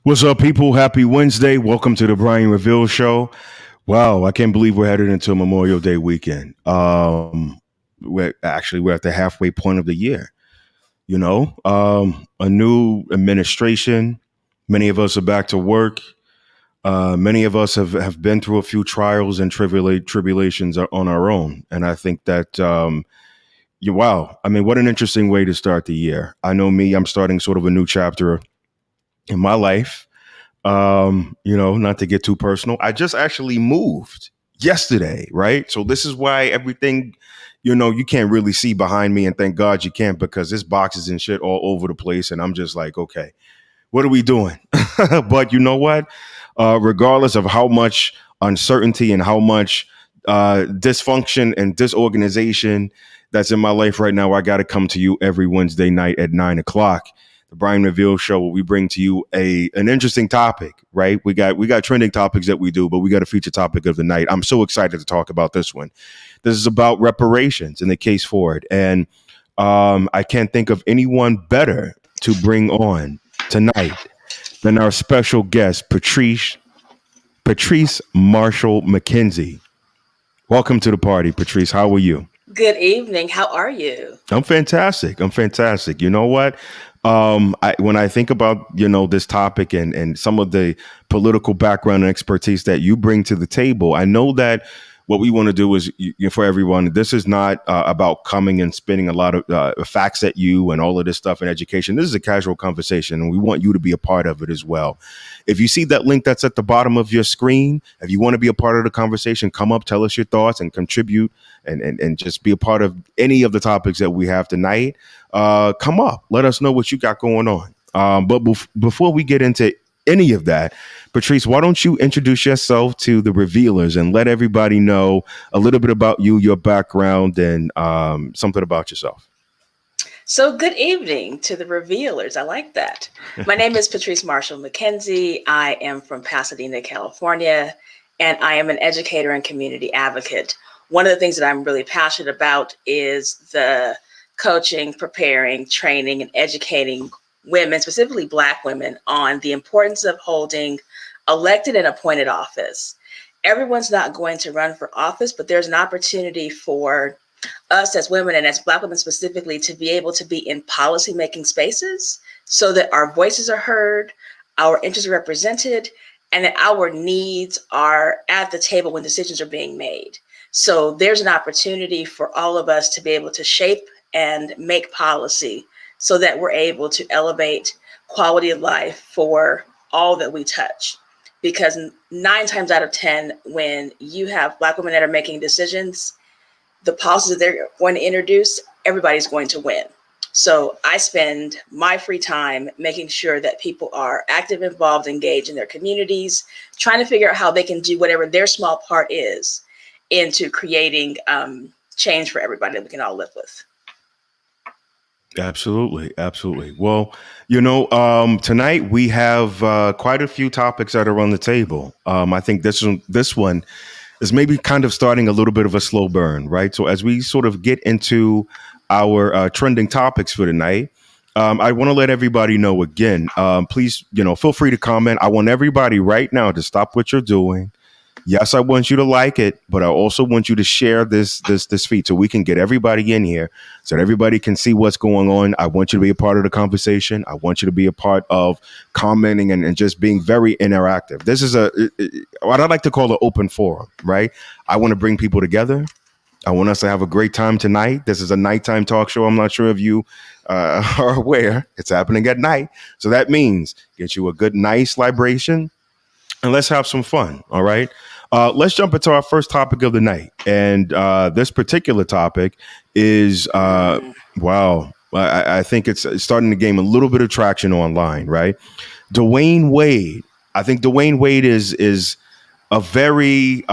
What's up, people? Happy Wednesday. Welcome to the Brian Reveal Show. Wow, I can't believe we're headed into Memorial Day weekend. We're at the halfway point of the year. A new administration. Many of us are back to work. Many of us have been through a few trials and tribulations on our own. And I think that, wow, I mean, what an interesting way to start the year. I know me, I'm starting sort of a new chapter in my life. Not to get too personal, I just actually moved yesterday, right? So this is why everything, you can't really see behind me, and thank God you can't, because there's boxes and shit all over the place, and I'm just like, okay, what are we doing? But you know what? Regardless of how much uncertainty and how much dysfunction and disorganization that's in my life right now, I got to come to you every Wednesday night at 9 o'clock. The Brian Reveal Show, where we bring to you an interesting topic, right? We got trending topics that we do, but we got a feature topic of the night. I'm so excited to talk about this one. This is about reparations in the case for it. And I can't think of anyone better to bring on tonight than our special guest, Patrice Marshall McKenzie. Welcome to the party, Patrice. How are you? Good evening. How are you? I'm fantastic. You know what? When I think about, this topic and some of the political background and expertise that you bring to the table, I know that what we want to do is, for everyone, this is not about coming and spinning a lot of facts at you and all of this stuff in education. This is a casual conversation, and we want you to be a part of it as well. If you see that link that's at the bottom of your screen, if you want to be a part of the conversation, come up, tell us your thoughts, and contribute, and just be a part of any of the topics that we have tonight. Come up, let us know what you got going on. But before we get into any of that, Patrice, why don't you introduce yourself to the revealers and let everybody know a little bit about you, your background, and something about yourself. So good evening to the revealers. I like that. My name is Patrice Marshall McKenzie. I am from Pasadena, California, and I am an educator and community advocate. One of the things that I'm really passionate about is the coaching, preparing, training, and educating women, specifically Black women, on the importance of holding elected and appointed office. Everyone's not going to run for office, but there's an opportunity for us as women, and as Black women specifically, to be able to be in policy-making spaces so that our voices are heard, our interests are represented, and that our needs are at the table when decisions are being made. So there's an opportunity for all of us to be able to shape and make policy so that we're able to elevate quality of life for all that we touch. Because 9 times out of 10, when you have Black women that are making decisions, the policies that they're going to introduce, everybody's going to win. So I spend my free time making sure that people are active, involved, engaged in their communities, trying to figure out how they can do whatever their small part is into creating change for everybody that we can all live with. Absolutely. Well, tonight we have quite a few topics that are on the table. I think this one is maybe kind of starting a little bit of a slow burn, right? So as we sort of get into our trending topics for tonight, I want to let everybody know again, please, feel free to comment. I want everybody right now to stop what you're doing. Yes, I want you to like it, but I also want you to share this feed so we can get everybody in here, so that everybody can see what's going on. I want you to be a part of the conversation. I want you to be a part of commenting and just being very interactive. This is what I like to call an open forum, right? I want to bring people together. I want us to have a great time tonight. This is a nighttime talk show. I'm not sure if you are aware. It's happening at night. So that means get you a good, nice libration, and let's have some fun. All right. Let's jump into our first topic of the night. And this particular topic is, wow, I think it's starting to gain a little bit of traction online, right? Dwayne Wade. I think Dwayne Wade is a very,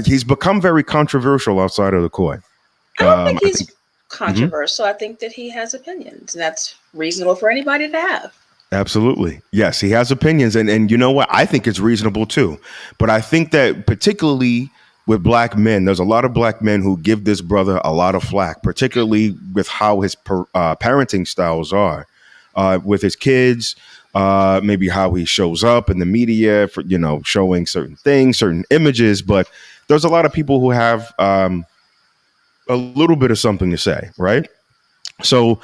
he's become very controversial outside of the court. I don't think he's controversial. I think that he has opinions, and that's reasonable for anybody to have. Absolutely. Yes, he has opinions. And you know what? I think it's reasonable, too. But I think that particularly with Black men, there's a lot of Black men who give this brother a lot of flack, particularly with how his parenting styles are with his kids, maybe how he shows up in the media for, showing certain things, certain images. But there's a lot of people who have a little bit of something to say, right? So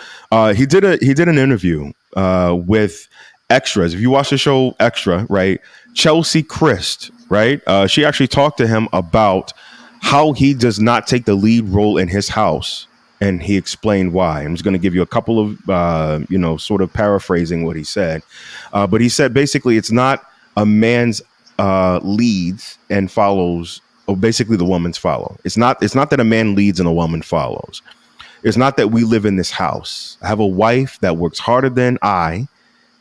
he did an interview with extras. If you watch the show Extra, right, Chelsea Christ, right, she actually talked to him about how he does not take the lead role in his house, and he explained why. I'm just going to give you a couple of sort of paraphrasing what he said, but he said basically it's not a man's leads and follows. Or basically, the woman's follow. It's not. It's not that a man leads and a woman follows. It's not that we live in this house. I have a wife that works harder than I,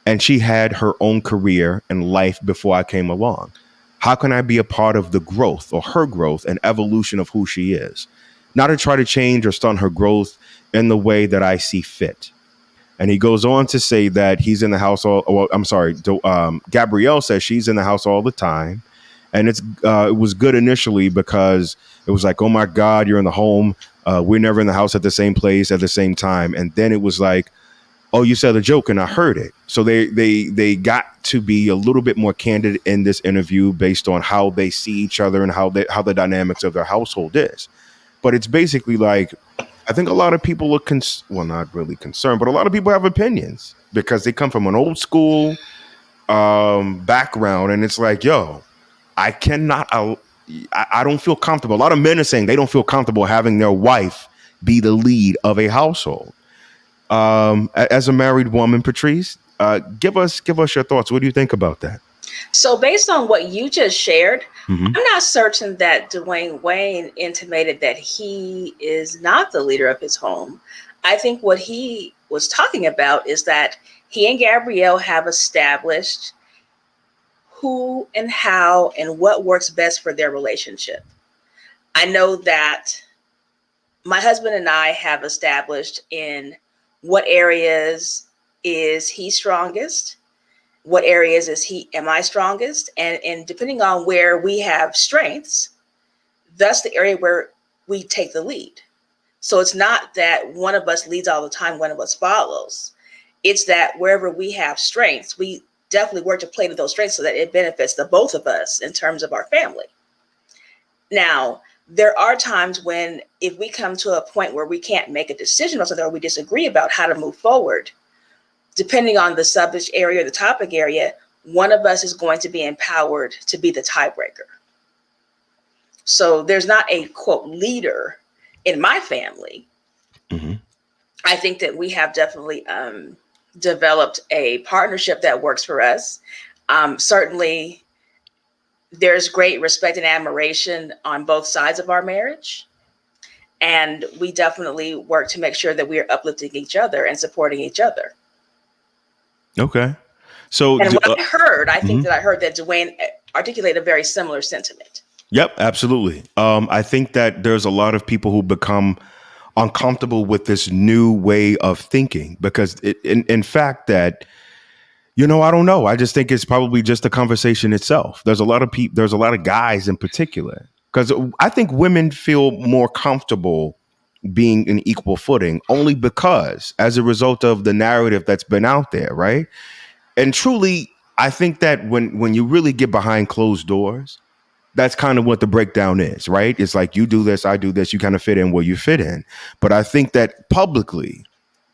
and she had her own career and life before I came along. How can I be a part of the growth or her growth and evolution of who she is? Not to try to change or stunt her growth in the way that I see fit. And he goes on to say that he's in the house all. Well, I'm sorry. Gabrielle says she's in the house all the time, and it was good initially because it was like, oh my God, you're in the home. We're never in the house at the same place at the same time. And then it was like, oh, you said a joke and I heard it. So they got to be a little bit more candid in this interview based on how they see each other and how the dynamics of their household is. But it's basically like, I think a lot of people are not really concerned, but a lot of people have opinions because they come from an old school background, and it's like, yo, I cannot. I don't feel comfortable. A lot of men are saying they don't feel comfortable having their wife be the lead of a household. As a married woman, Patrice, give us your thoughts. What do you think about that? So, based on what you just shared, Mm-hmm. I'm not certain that Dwayne Wayne intimated that he is not the leader of his home. I think what he was talking about is that he and Gabrielle have established who and how and what works best for their relationship. I know that my husband and I have established in what areas is he strongest, what areas am I strongest, and depending on where we have strengths, that's the area where we take the lead. So it's not that one of us leads all the time, one of us follows. It's that wherever we have strengths, we definitely work to play to those strengths so that it benefits the both of us in terms of our family. Now, there are times when if we come to a point where we can't make a decision or something, or we disagree about how to move forward, depending on the subject area or the topic area, one of us is going to be empowered to be the tiebreaker. So there's not a quote leader in my family. Mm-hmm. I think that we have definitely developed a partnership that works for us. Certainly, there's great respect and admiration on both sides of our marriage. And we definitely work to make sure that we are uplifting each other and supporting each other. Okay. So, And what I think mhm. that I heard that Dwayne articulated a very similar sentiment. Yep, absolutely. I think that there's a lot of people who become uncomfortable with this new way of thinking because in fact that, I don't know. I just think it's probably just the conversation itself. There's a lot of people, there's a lot of guys in particular, because I think women feel more comfortable being in equal footing only because as a result of the narrative that's been out there, right? And truly, I think that when you really get behind closed doors, that's kind of what the breakdown is, right? It's like you do this, I do this, you kind of fit in where you fit in. But I think that publicly,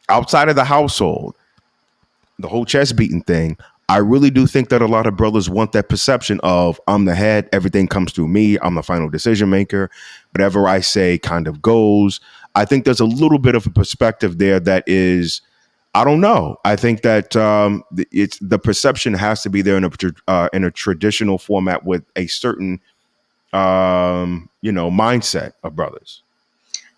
outside of the household, the whole chest beating thing, I really do think that a lot of brothers want that perception of I'm the head, everything comes through me, I'm the final decision maker, whatever I say kind of goes. I think there's a little bit of a perspective there that is, I don't know. I think that it's the perception has to be there in a traditional format with a certain mindset of brothers.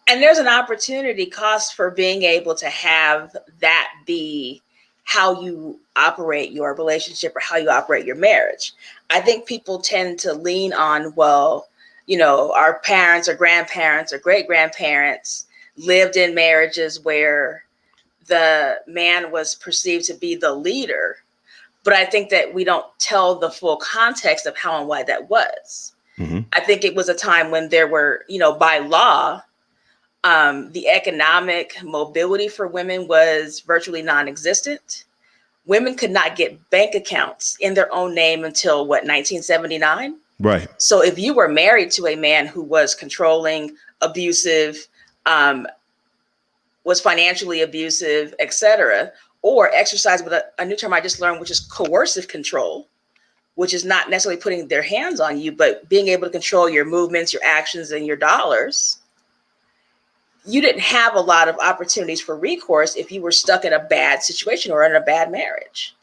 And there's an opportunity cost for being able to have that be how you operate your relationship or how you operate your marriage. I think people tend to lean on, well, our parents or grandparents or great grandparents lived in marriages where the man was perceived to be the leader. But I think that we don't tell the full context of how and why that was. Mm-hmm. I think it was a time when there were, by law, the economic mobility for women was virtually non-existent. women could not get bank accounts in their own name until what, 1979? Right. So if you were married to a man who was controlling, abusive, was financially abusive, etc., or exercised with a new term I just learned, which is coercive control, which is not necessarily putting their hands on you, but being able to control your movements, your actions, and your dollars, you didn't have a lot of opportunities for recourse if you were stuck in a bad situation or in a bad marriage.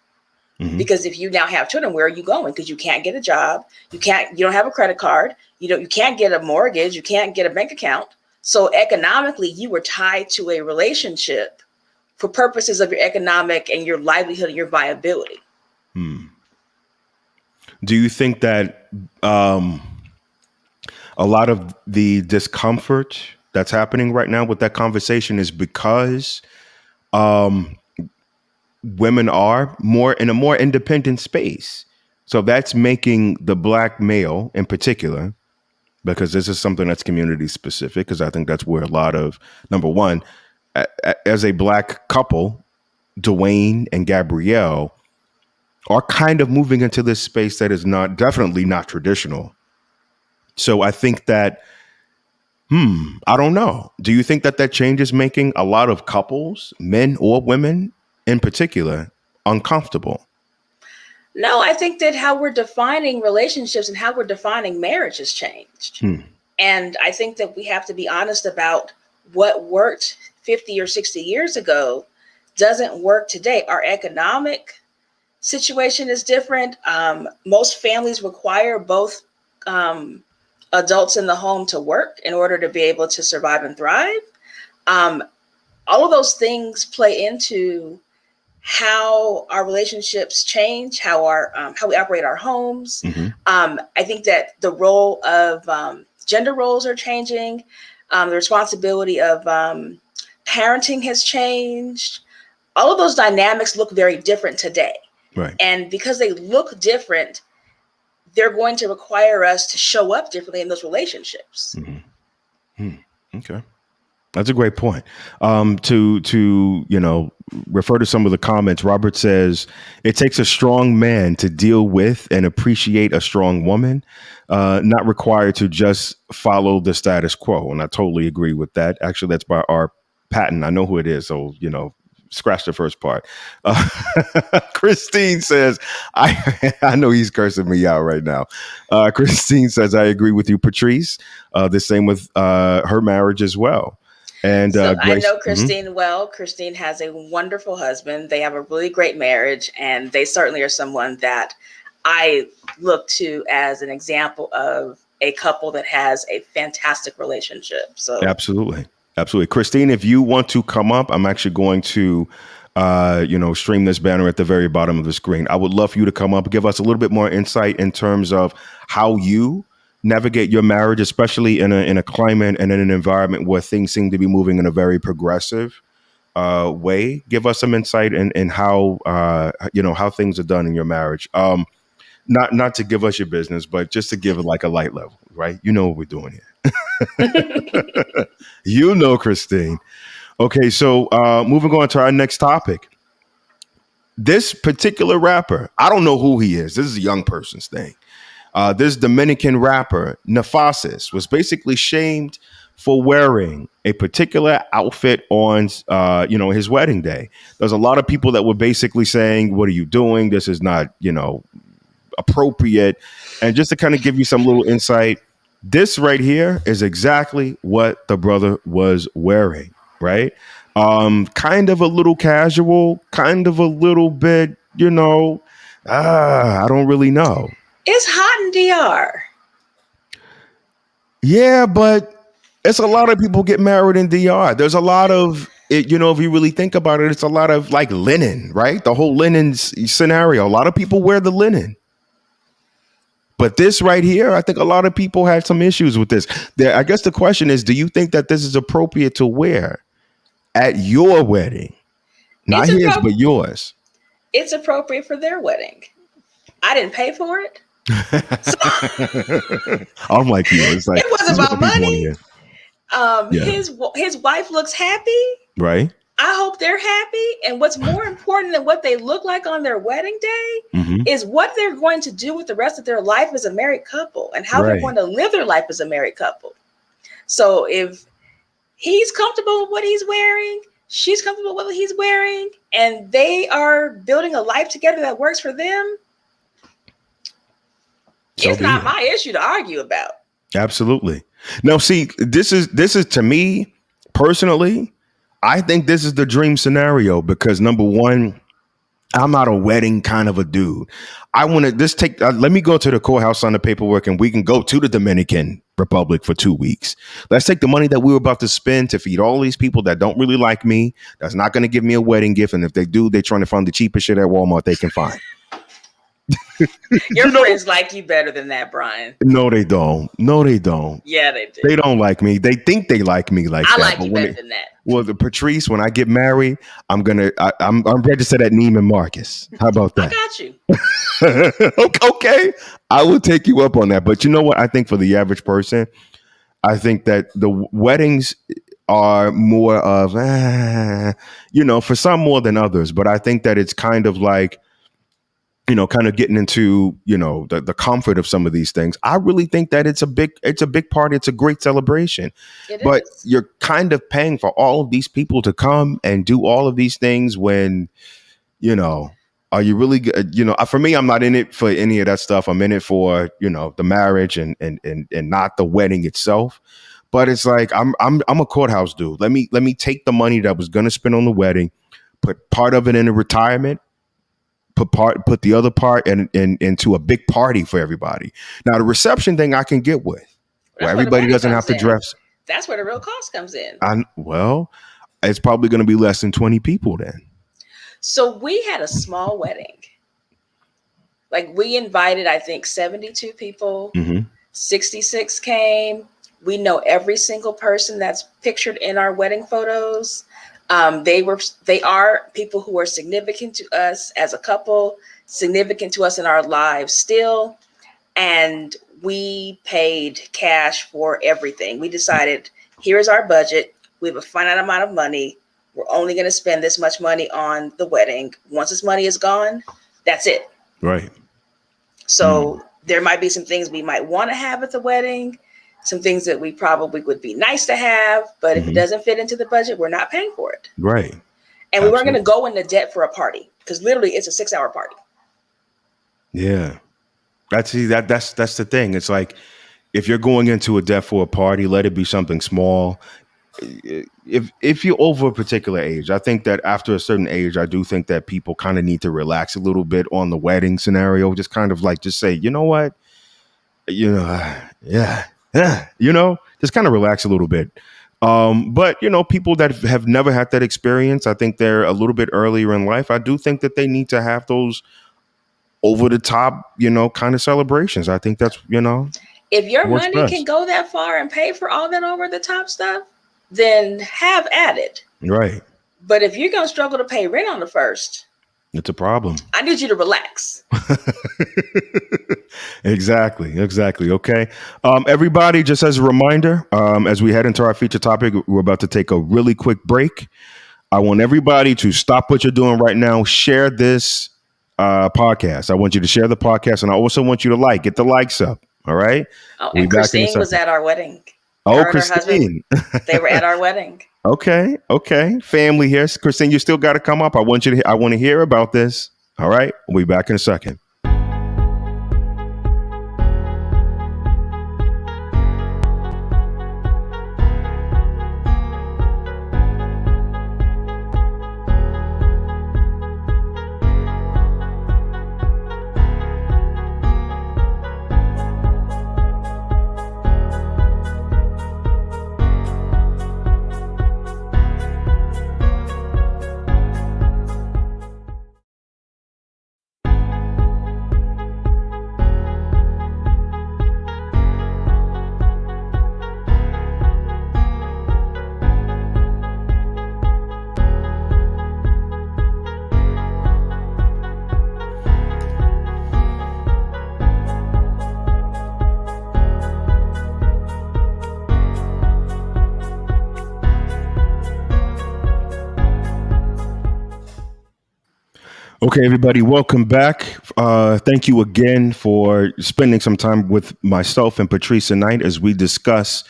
Mm-hmm. Because if you now have children, where are you going? Because you can't get a job, you don't have a credit card, you can't get a mortgage, you can't get a bank account. So economically, you were tied to a relationship for purposes of your economic and your livelihood and your viability. Do you think that a lot of the discomfort that's happening right now with that conversation is because women are more in a more independent space? So that's making the Black male in particular, because this is something that's community specific, because I think that's where a lot of, number one, as a Black couple, Dwayne and Gabrielle are kind of moving into this space that is definitely not traditional. So I think that, I don't know. Do you think that change is making a lot of couples, men or women in particular, uncomfortable? No, I think that how we're defining relationships and how we're defining marriage has changed. And I think that we have to be honest about what worked 50 or 60 years ago doesn't work today. Our economic situation is different. Most families require both adults in the home to work in order to be able to survive and thrive. All of those things play into how our relationships change, how we operate our homes. Mm-hmm. I think that the role of gender roles are changing. The responsibility of parenting has changed. All of those dynamics look very different today. Right. And because they look different, they're going to require us to show up differently in those relationships. Mm-hmm. Okay. That's a great point. To refer to some of the comments, Robert says, it takes a strong man to deal with and appreciate a strong woman, not required to just follow the status quo. And I totally agree with that. Actually, that's by our Patton. I know who it is. So, scratch the first part. Christine says, I know he's cursing me out right now. Christine says, I agree with you, Patrice. The same with her marriage as well. And so Grace, I know Christine well. Christine has a wonderful husband. They have a really great marriage, and they certainly are someone that I look to as an example of a couple that has a fantastic relationship. So absolutely. Christine, if you want to come up, I'm actually going to stream this banner at the very bottom of the screen. I would love for you to come up, give us a little bit more insight in terms of how you navigate your marriage, especially in a climate and in an environment where things seem to be moving in a very progressive way. Give us some insight in how how things are done in your marriage. Not to give us your business, but just to give it like a light level, right? You know what we're doing here. Christine. Okay, so moving on to our next topic. This particular rapper, I don't know who he is. This is a young person's thing. This Dominican rapper, Nfasis, was basically shamed for wearing a particular outfit on, his wedding day. There's a lot of people that were basically saying, what are you doing? This is not, appropriate. And just to kind of give you some little insight, this right here is exactly what the brother was wearing, right? Kind of a little casual, kind of a little bit, I don't really know. It's hot in DR. Yeah, but it's a lot of people get married in DR. There's a lot of it, if you really think about it, it's a lot of like linen, right? The whole linen scenario. A lot of people wear the linen. But this right here, I think a lot of people had some issues with this. I guess the question is, do you think that this is appropriate to wear at your wedding? Not his, but yours. It's appropriate for their wedding. I didn't pay for it. I'm like you. It's like it wasn't about money. His wife looks happy. Right. I hope they're happy. And what's more important than what they look like on their wedding day is what they're going to do with the rest of their life as a married couple and how they're going to live their life as a married couple. So if he's comfortable with what he's wearing, she's comfortable with what he's wearing, and they are building a life together that works for them, it's not my issue to argue about. Absolutely. Now, see, this is to me personally, I think this is the dream scenario because number one, I'm not a wedding kind of a dude. I want to just take, let me go to the courthouse on the paperwork and we can go to the Dominican Republic for 2 weeks. Let's take the money that we were about to spend to feed all these people that don't really like me, that's not going to give me a wedding gift. And if they do, they're trying to find the cheapest shit at Walmart they can find. Your friends like you better than that, Brian. No, they don't. No, they don't. Yeah, they do. They don't like me. They think they like me like that. I like you better than that. Well, the Patrice, when I get married, I'm registered at Neiman Marcus. How about that? I got you. Okay. I will take you up on that. But you know what? I think for the average person, I think that the weddings are more of, for some more than others. But I think that it's kind of like, kind of getting into, the comfort of some of these things. I really think that it's a big party. It's a great celebration. But you're kind of paying for all of these people to come and do all of these things when, are you really, for me, I'm not in it for any of that stuff. I'm in it for, the marriage and not the wedding itself. But it's like, I'm a courthouse dude. Let me take the money that I was going to spend on the wedding, put part of it in a retirement, put the other part into a big party for everybody. Now the reception thing I can get with, where everybody doesn't have to dress. That's where the real cost comes in. It's probably going to be less than 20 people then. So we had a small wedding. Like we invited, I think 72 people, 66 came. We know every single person that's pictured in our wedding photos. They are people who are significant to us as a couple, significant to us in our lives still. And we paid cash for everything. We decided, here's our budget. We have a finite amount of money. We're only going to spend this much money on the wedding. Once this money is gone, that's it. Right. So there might be some things we might want to have at the wedding, some things that we probably would be nice to have, but if it doesn't fit into the budget, we're not paying for it. Right. And we weren't going to go into debt for a party because literally it's a 6-hour party. Yeah. That's the thing. It's like, if you're going into a debt for a party, let it be something small. If you're over a particular age, I think that after a certain age, I do think that people kind of need to relax a little bit on the wedding scenario. Just kind of like, just say, you know what, just kind of relax a little bit. But people that have never had that experience, I think they're a little bit earlier in life. I do think that they need to have those over the top, kind of celebrations. I think that's, if your money can go that far and pay for all that over the top stuff, then have at it. Right. But if you're going to struggle to pay rent on the first, it's a problem. I need you to relax. Exactly. Okay. Everybody, just as a reminder, as we head into our feature topic, we're about to take a really quick break. I want everybody to stop what you're doing right now. Share this podcast. I want you to share the podcast, and I also want you to get the likes up. All right. Oh, and Christine was at our wedding. Oh, Christine. They were at our wedding. Okay. Family here. Christine, you still got to come up. I want to hear about this. All right. We'll be back in a second. Okay, everybody, welcome back. Thank you again for spending some time with myself and Patrice tonight as we discuss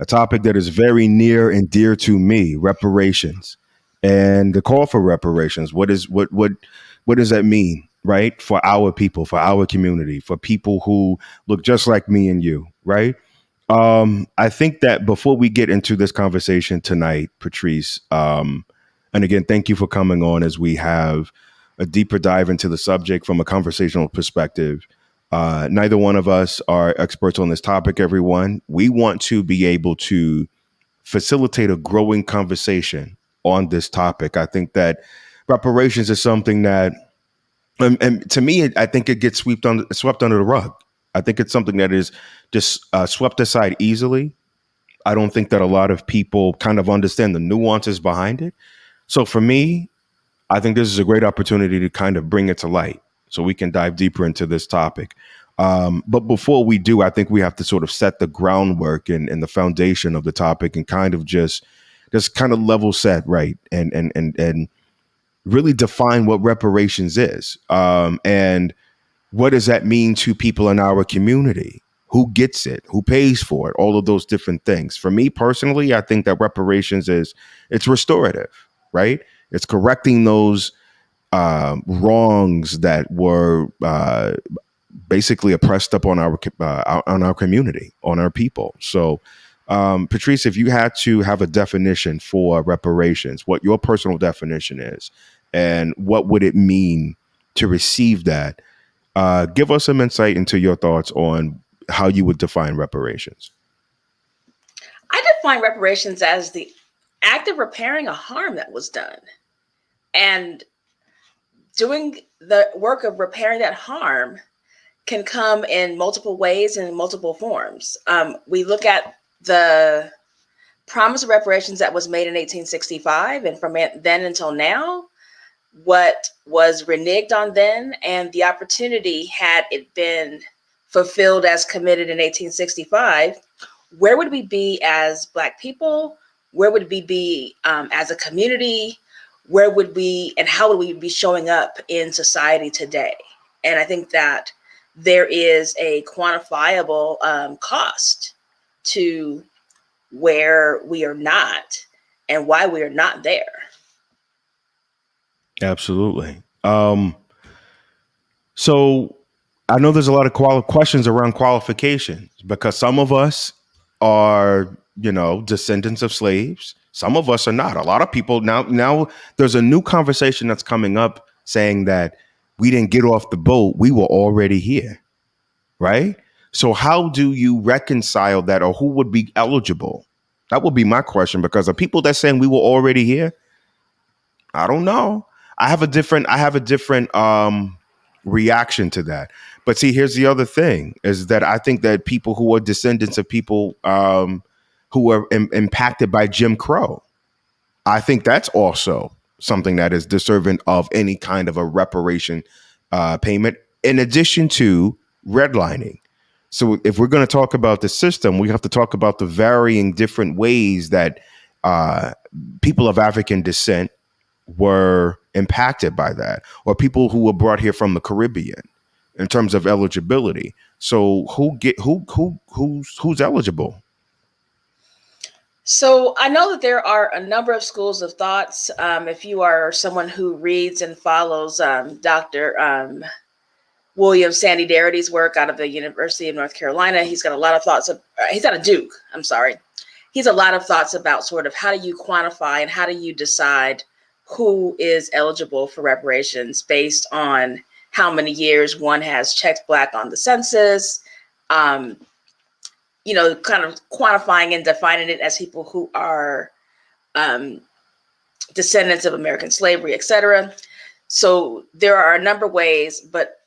a topic that is very near and dear to me: reparations, and the call for reparations. What does that mean, right? For our people, for our community, for people who look just like me and you, right? I think that before we get into this conversation tonight, Patrice, and again, thank you for coming on as we have a deeper dive into the subject from a conversational perspective. Neither one of us are experts on this topic, everyone. We want to be able to facilitate a growing conversation on this topic. I think that reparations is something that, and to me, I think it gets swept under the rug. I think it's something that is just swept aside easily. I don't think that a lot of people kind of understand the nuances behind it. So for me, I think this is a great opportunity to kind of bring it to light so we can dive deeper into this topic. But before we do, I think we have to sort of set the groundwork and the foundation of the topic and kind of just kind of level set, right? And really define what reparations is. And what does that mean to people in our community? Who gets it? Who pays for it? All of those different things. For me personally, I think that reparations it's restorative, right? It's correcting those wrongs that were basically oppressed up on our community, on our people. So, Patrice, if you had to have a definition for reparations, what your personal definition is, and what would it mean to receive that? Give us some insight into your thoughts on how you would define reparations. I define reparations as the act of repairing a harm that was done. And doing the work of repairing that harm can come in multiple ways and in multiple forms. We look at the promise of reparations that was made in 1865, and from then until now, what was reneged on then, and the opportunity, had it been fulfilled as committed in 1865, where would we be as Black people? Where would we be as a community? Where would we, and how would we be showing up in society today? And I think that there is a quantifiable cost to where we are not and why we are not there. Absolutely. So I know there's a lot of questions around qualifications because some of us are, descendants of slaves. Some of us are not. A lot of people now there's a new conversation that's coming up saying that we didn't get off the boat. We were already here. Right. So how do you reconcile that, or who would be eligible? That would be my question, because the people that saying we were already here, I don't know. I have a different reaction to that. But see, here's the other thing is that I think that people who are descendants of people who were impacted by Jim Crow, I think that's also something that is deserving of any kind of a reparation payment, in addition to redlining. So if we're going to talk about the system, we have to talk about the varying different ways that people of African descent were impacted by that, or people who were brought here from the Caribbean in terms of eligibility. So who's eligible? So I know that there are a number of schools of thoughts. If you are someone who reads and follows Dr. William Sandy Darity's work out of the University of North Carolina, he's got a lot of thoughts. He's out of Duke. I'm sorry. He's a lot of thoughts about sort of how do you quantify and how do you decide who is eligible for reparations based on how many years one has checked Black on the census, kind of quantifying and defining it as people who are descendants of American slavery, et cetera. So there are a number of ways, but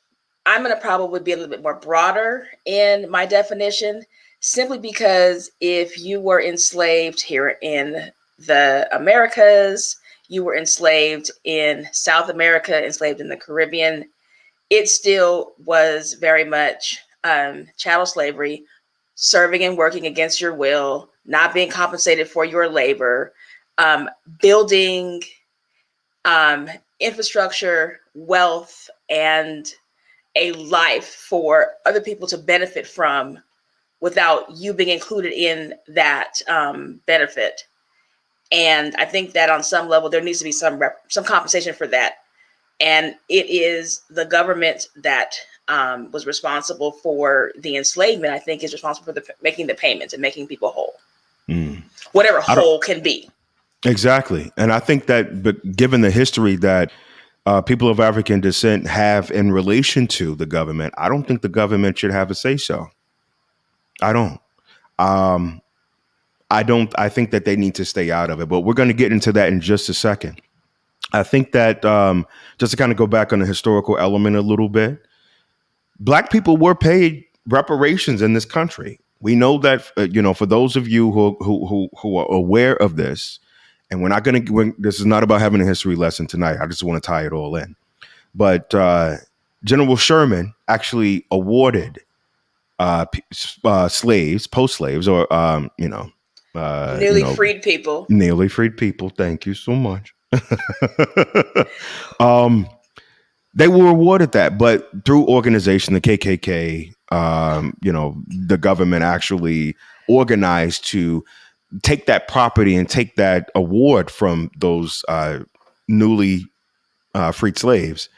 I'm going to probably be a little bit more broader in my definition, simply because if you were enslaved here in the Americas, you were enslaved in South America, enslaved in the Caribbean, it still was very much chattel slavery, serving and working against your will, not being compensated for your labor, building infrastructure, wealth, and a life for other people to benefit from without you being included in that benefit. And I think that on some level there needs to be some compensation for that. And it is the government that was responsible for the enslavement. I think is responsible for making the payments and making people whole, whatever whole can be. Exactly, and I think that, but given the history that people of African descent have in relation to the government, I don't think the government should have a say so. I don't. Um, I don't. I think that they need to stay out of it. But we're going to get into that in just a second. I think that just to kind of go back on the historical element a little bit, Black people were paid reparations in this country. We know that, for those of you who are aware of this, and we're not going to. This is not about having a history lesson tonight. I just want to tie it all in. But General Sherman actually awarded slaves, post slaves, or Newly freed people. Newly freed people. Thank you so much. They were awarded that, but through organization, the KKK, the government actually organized to take that property and take that award from those newly freed slaves.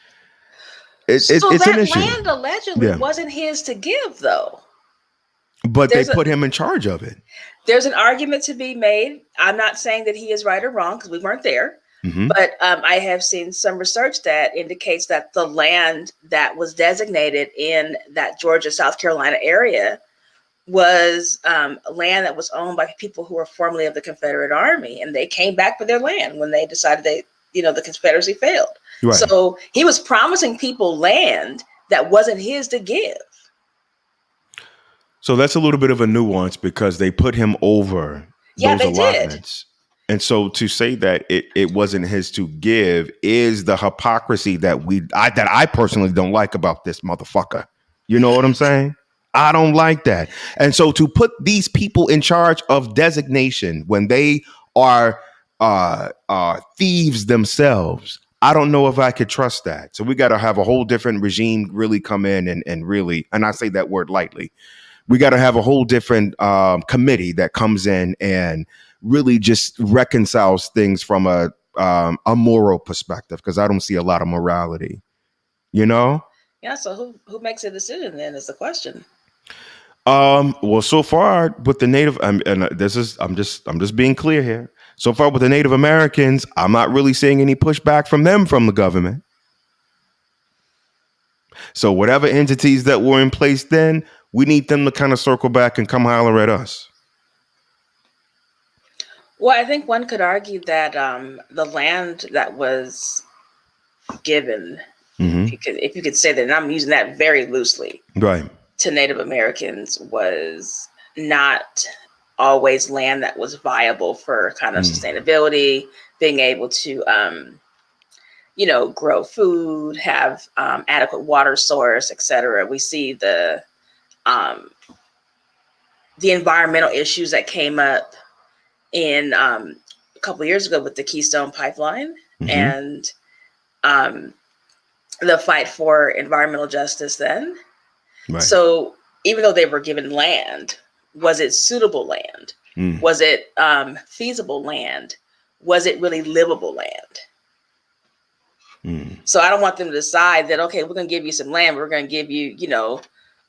It's that an issue. Land allegedly wasn't his to give, though. But they put him in charge of it. There's an argument to be made. I'm not saying that he is right or wrong because we weren't there. Mm-hmm. But I have seen some research that indicates that the land that was designated in that Georgia, South Carolina area was land that was owned by people who were formerly of the Confederate Army, and they came back for their land when they decided the Confederacy failed. Right. So he was promising people land that wasn't his to give. So that's a little bit of a nuance because they put him over those allotments. Did. And so to say that it wasn't his to give is the hypocrisy that I personally don't like about this motherfucker. You know what I'm saying? I don't like that. And so to put these people in charge of designation when they are thieves themselves, I don't know if I could trust that. So we got to have a whole different regime really come in and really, and I say that word lightly, we got to have a whole different committee that comes in and really just reconciles things from a moral perspective, because I don't see a lot of morality, Yeah. So who makes a decision then is the question. Well, so far with the Native, and this is I'm just being clear here. So far with the Native Americans, I'm not really seeing any pushback from the government. So whatever entities that were in place then, we need them to kind of circle back and come holler at us. Well, I think one could argue that the land that was given, if you could say that, and I'm using that very loosely, right, to Native Americans was not always land that was viable for kind of sustainability, being able to, grow food, have adequate water source, etc. We see the environmental issues that came up in a couple of years ago with the Keystone Pipeline and the fight for environmental justice then. Right. So even though they were given land, was it suitable land? Was it feasible land? Was it really livable land? So I don't want them to decide that, okay, we're going to give you some land. We're going to give you,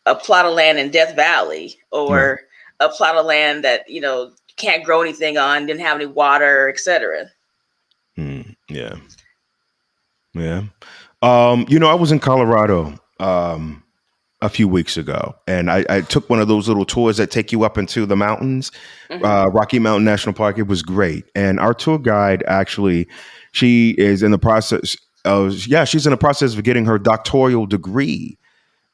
a plot of land in Death Valley or a plot of land that, can't grow anything on, didn't have any water, etc. Yeah. I was in Colorado a few weeks ago, and I took one of those little tours that take you up into the mountains, Rocky Mountain National Park. It was great. And our tour guide, actually, she is in the process of getting her doctoral degree.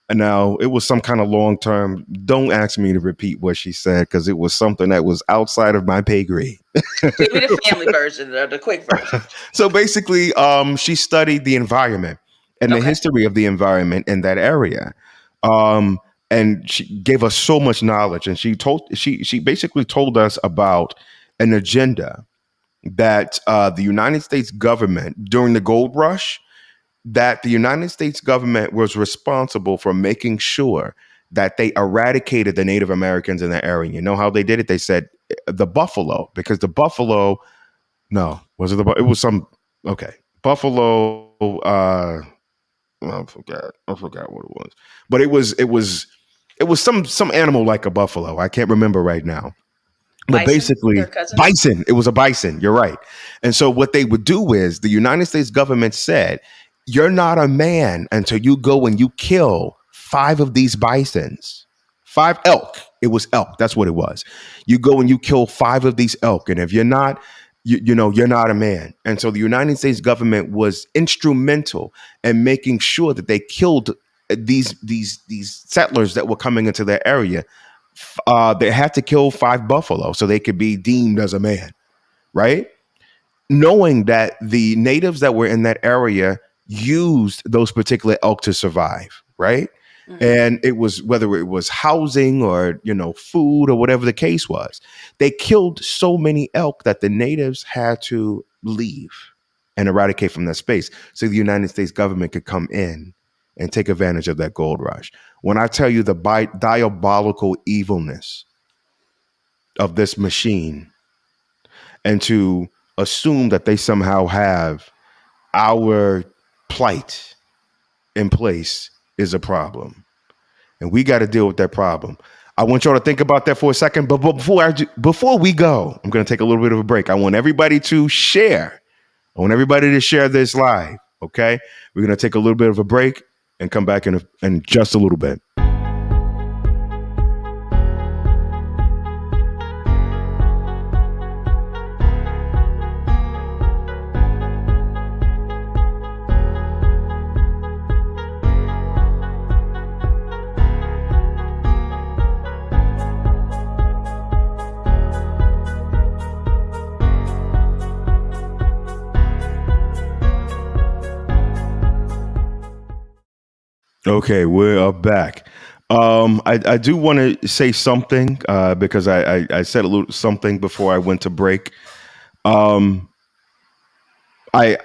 And now it was some kind of long term. Don't ask me to repeat what she said, because it was something that was outside of my pay grade. Give me the family version or the quick version. So basically, she studied the environment and the history of the environment in that area. And she gave us so much knowledge, and she basically told us about an agenda that the United States government during the gold rush, that the United States government was responsible for making sure that they eradicated the Native Americans in the area. You know how they did it? They said the buffalo, because the buffalo, no, was it the, it was some, okay, buffalo, I forgot what it was, but it was some animal like a buffalo. I can't remember right now. But Bison, their basically, cousin. bison. It was a bison. You're right. And so what they would do is the United States government said, "You're not a man until you go and you kill five of these bisons, five elk. It was elk. That's what it was. You go and you kill five of these elk, and if you're not, you know, you're not a man." And so the United States government was instrumental in making sure that they killed these settlers that were coming into their area. They had to kill five buffalo so they could be deemed as a man, right? Knowing that the natives that were in that area used those particular elk to survive, right? Hmm. And it was whether it was housing or, you know, food or whatever the case was, they killed so many elk that the natives had to leave and eradicate from that space so the United States government could come in and take advantage of that gold rush. When I tell you the diabolical evilness of this machine, and to assume that they somehow have our plight in place is a problem. And we got to deal with that problem. I want y'all to think about that for a second. But before we go, I'm going to take a little bit of a break. I want everybody to share. I want everybody to share this live. Okay. We're going to take a little bit of a break and come back in just a little bit. Okay, we're back. I do want to say something because I said a little something before I went to break. Um, I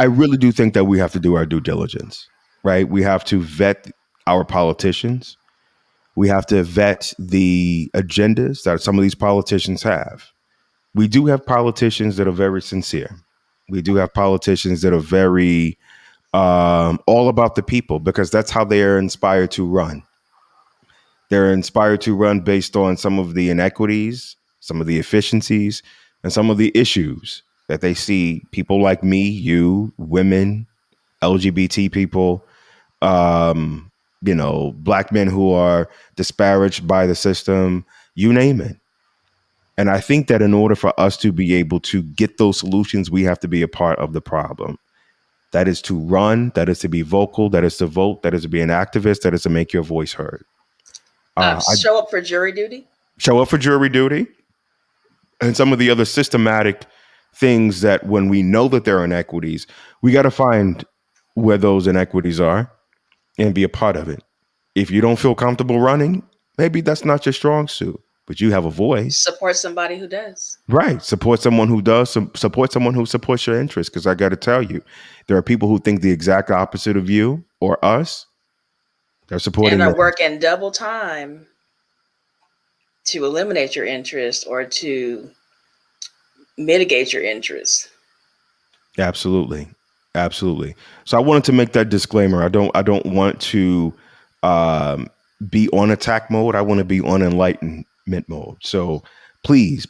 really do think that we have to do our due diligence, right? We have to vet our politicians. We have to vet the agendas that some of these politicians have. We do have politicians that are very sincere. We do have politicians that are very all about the people because that's how they are inspired to run. They're inspired to run based on some of the inequities, some of the efficiencies, and some of the issues that they see people like me, you, women, LGBT people, you know, black men who are disparaged by the system, you name it. And I think that in order for us to be able to get those solutions, we have to be a part of the problem. That is to run, that is to be vocal, that is to vote, that is to be an activist, that is to make your voice heard. I Show up for jury duty. show up for jury duty and some of the other systematic things that when we know that there are inequities, we got to find where those inequities are and be a part of it. If you don't feel comfortable running, maybe that's not your strong suit, but you have a voice. Support somebody who does. Right. Support someone who does, support someone who supports your interests. Because I got to tell you, there are people who think the exact opposite of you or us. They're And supporting are them. working double time to eliminate your interest or to mitigate your interest. Absolutely. Absolutely. So I wanted to make that disclaimer. I don't want to um, be on attack mode. I want to be on enlightenment mode. So please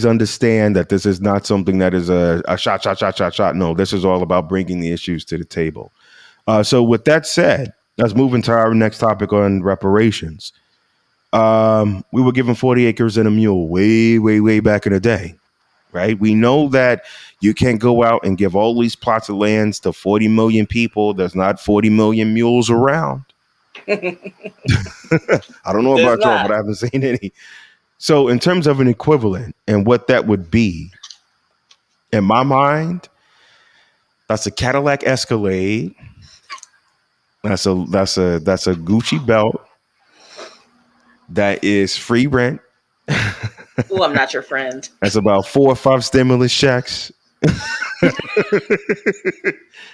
understand that this is not something that is a shot. No, this is all about bringing the issues to the table. So with that said, let's move into our next topic on reparations. We were given 40 acres and a mule way back in the day, right? We know that you can't go out and give all these plots of lands to 40 million people. There's not 40 million mules around. There's I don't know about y'all, but not. I haven't seen any. So, in terms of an equivalent and what that would be, in my mind, that's a Cadillac Escalade. That's a Gucci belt. That is free rent. Oh, I'm not your friend. That's about 4 or 5 stimulus checks.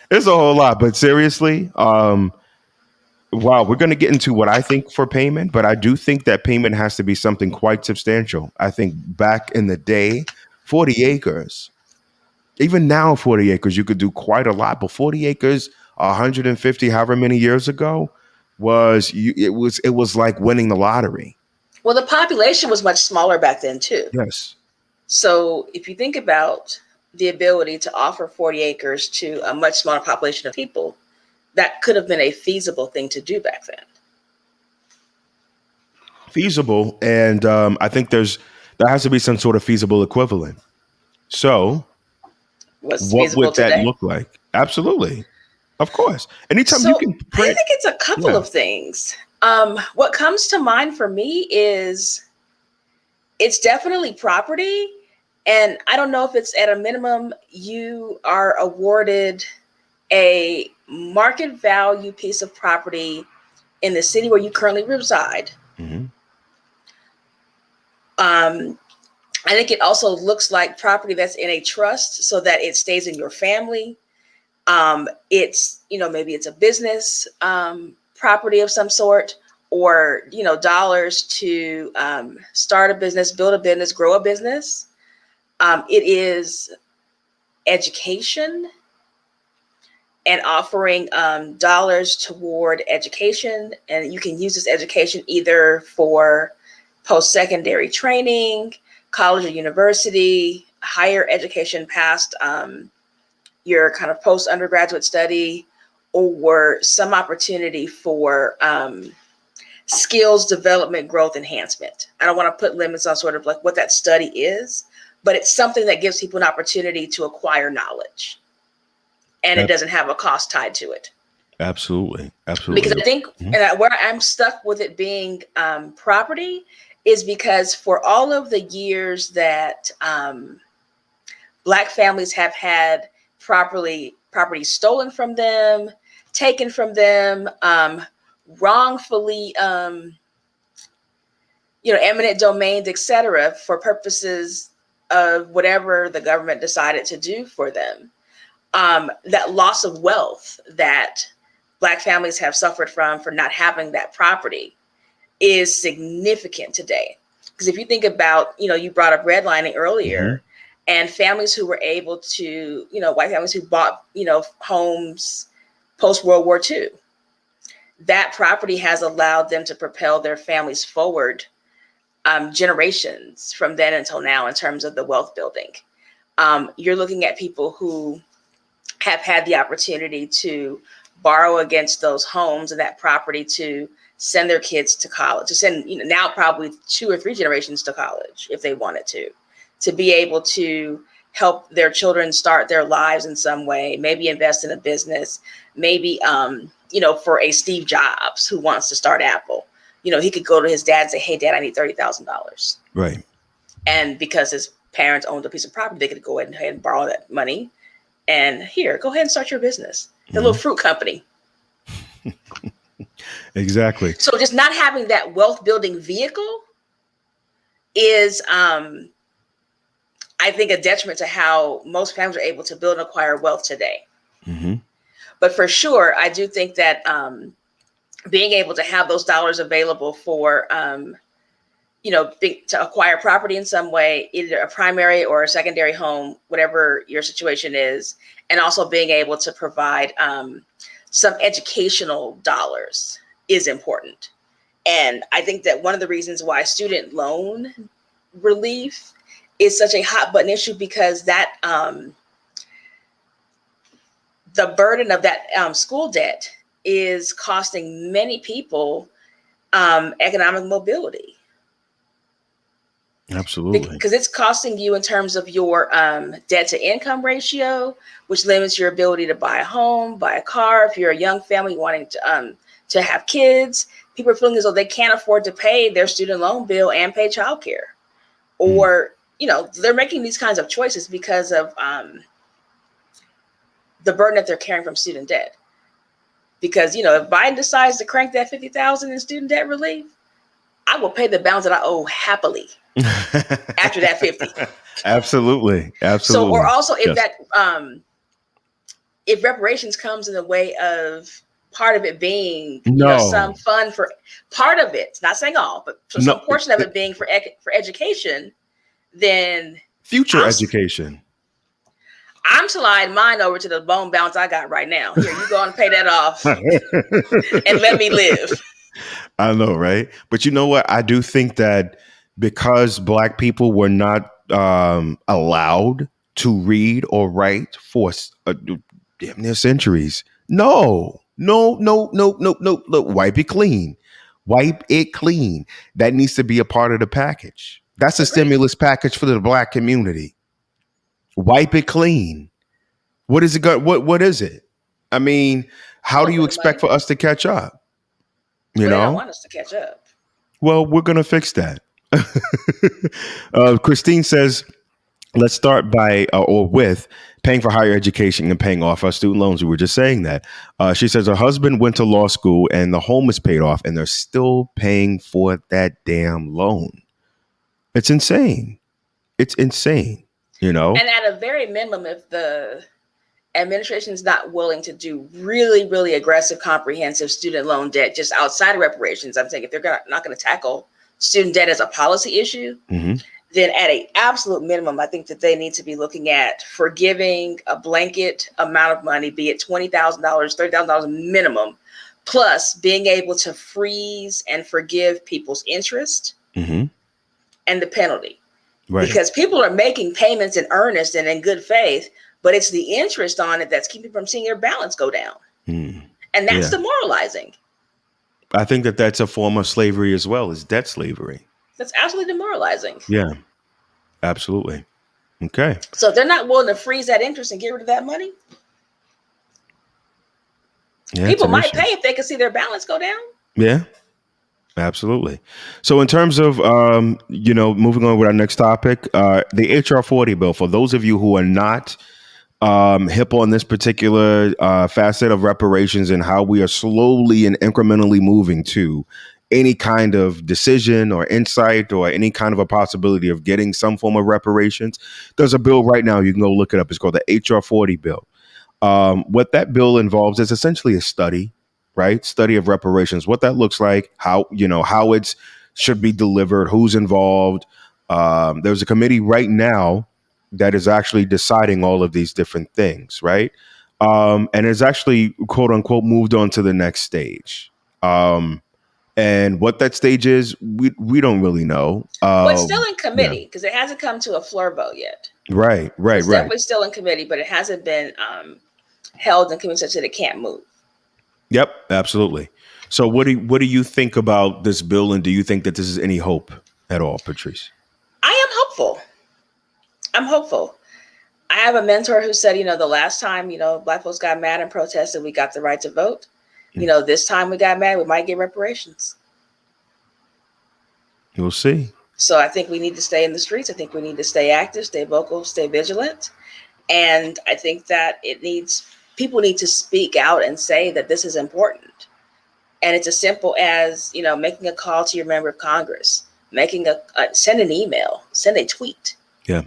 It's a whole lot, but seriously, wow, we're going to get into what I think for payment, but I do think that payment has to be something quite substantial. I think back in the day, 40 acres, even now, 40 acres, you could do quite a lot, but 40 acres, 150, however many years ago, it was like winning the lottery. Well, the population was much smaller back then too. Yes. So if you think about the ability to offer 40 acres to a much smaller population of people, that could have been a feasible thing to do back then. Feasible, and I think there has to be some sort of feasible equivalent. So, What's what feasible would that today? look like? Absolutely, of course. Anytime you So can I print, think it's a couple yeah, of things. What comes to mind for me is it's definitely property. And I don't know if it's at a minimum, you are awarded a market value piece of property in the city where you currently reside. hmm Um, I think it also looks like property that's in a trust so that it stays in your family. It's, maybe it's a business property of some sort, or, dollars to start a business, build a business, grow a business. It is education and offering dollars toward education. And you can use this education either for post-secondary training, college or university, higher education past your kind of post-undergraduate study, or some opportunity for skills development, growth enhancement. I don't want to put limits on sort of like what that study is, but it's something that gives people an opportunity to acquire knowledge, and it Ab- doesn't have a cost tied to it. absolutely, Because absolutely. I think, Mhm. and where I'm stuck with it being property is because for all of the years that Black families have had property stolen from them, taken from them, wrongfully, eminent domains, etc., for purposes of whatever the government decided to do for them. That loss of wealth that Black families have suffered from for not having that property is significant today. Because if you think about, you brought up redlining Mhm. earlier, and families who were able to, white families who bought, homes post World War II, that property has allowed them to propel their families forward generations from then until now in terms of the wealth building. You're looking at people who have had the opportunity to borrow against those homes and that property to send their kids to college, to send, now probably 2 or 3 generations to college if they wanted to be able to help their children start their lives in some way, maybe invest in a business, maybe, for a Steve Jobs who wants to start Apple, he could go to his dad and say, hey, dad, I need $30,000. Right. And because his parents owned a piece of property, they could go ahead and borrow that money. And here, go ahead and start your business, the little Mhm. fruit company. Exactly. So just not having that wealth building vehicle is, I think, a detriment to how most families are able to build and acquire wealth today. hmm But for sure, I do think that being able to have those dollars available for, to acquire property in some way, either a primary or a secondary home, whatever your situation is, and also being able to provide some educational dollars is important. And I think that one of the reasons why student loan relief is such a hot button issue, because that the burden of that school debt is costing many people economic mobility, Absolutely. because it's costing you in terms of your debt to income ratio, which limits your ability to buy a home, buy a car. If you're a young family wanting to have kids, people are feeling as though they can't afford to pay their student loan bill and pay childcare, Mm. or they're making these kinds of choices because of the burden that they're carrying from student debt. Because if Biden decides to crank that 50,000 in student debt relief, I will pay the balance that I owe happily. after that 50. Absolutely. So, or Absolutely. also if Yes. that, if reparations comes in the way of part of it being, some No. fun for part of it, not saying all, but so some No. portion of it being for education, then Future I'm education. I'm sliding mine over to the bone balance I got right now. Here, you go and pay that off and let me live. I know, right? But you know what? I do think that because Black people were not allowed to read or write for damn near centuries. No, no, no, no, no, no. Look, wipe it clean. Wipe it clean. That needs to be a part of the package. That's a Agreed. stimulus package for the Black community. Wipe it clean. What is it? What is it? I mean, A how do little you bit of expect money, for us to catch up? You but they don't know? want us to catch up. Well, we're going to fix that. Christine says, let's start by or with paying for higher education and paying off our student loans. We were just saying that. She says her husband went to law school and the home is paid off and they're still paying for that damn loan. It's insane. It's insane, you know? And at a very minimum, if the administration is not willing to do really, really aggressive, comprehensive student loan debt just outside of reparations, I'm saying if they're not going to tackle student debt as a policy issue, Mm-hmm. then at an absolute minimum, I think that they need to be looking at forgiving a blanket amount of money, be it $20,000, $30,000 minimum, plus being able to freeze and forgive people's interest Mm-hmm. and the penalty. Right. Because people are making payments in earnest and in good faith, but it's the interest on it that's keeping from seeing their balance go down. Mm. And that's Yeah. demoralizing. I think that that's a form of slavery as well, is debt slavery. That's absolutely demoralizing. Yeah, absolutely. Okay. So if they're not willing to freeze that interest and get rid of that money, Yeah, people might issue. pay if they can see their balance go down. Yeah, absolutely. So in terms of, moving on with our next topic, the HR 40 bill, for those of you who are not hip on this particular facet of reparations and how we are slowly and incrementally moving to any kind of decision or insight or any kind of a possibility of getting some form of reparations, there's a bill right now. You can go look it up. It's called the HR 40 bill. What that bill involves is essentially a study, right? Study of reparations, what that looks like, how it's should be delivered, who's involved. There's a committee right now that is actually deciding all of these different things, right? And it's actually, quote unquote, moved on to the next stage. And what that stage is, we don't really know. But it's still in Yeah. committee because it hasn't come to a floor vote yet. Right. It's definitely still in committee, but it hasn't been held in committee such that it can't move. Yep, absolutely. So what do you think about this bill, and do you think that this is any hope at all, Patrice? I am hopeful. I'm hopeful. I have a mentor who said, the last time, Black folks got mad and protested, we got the right to vote. This time we got mad, we might get reparations. We'll see. So I think we need to stay in the streets. I think we need to stay active, stay vocal, stay vigilant. And I think that people need to speak out and say that this is important. And it's as simple as, making a call to your member of Congress, send an email, send a tweet. Yeah.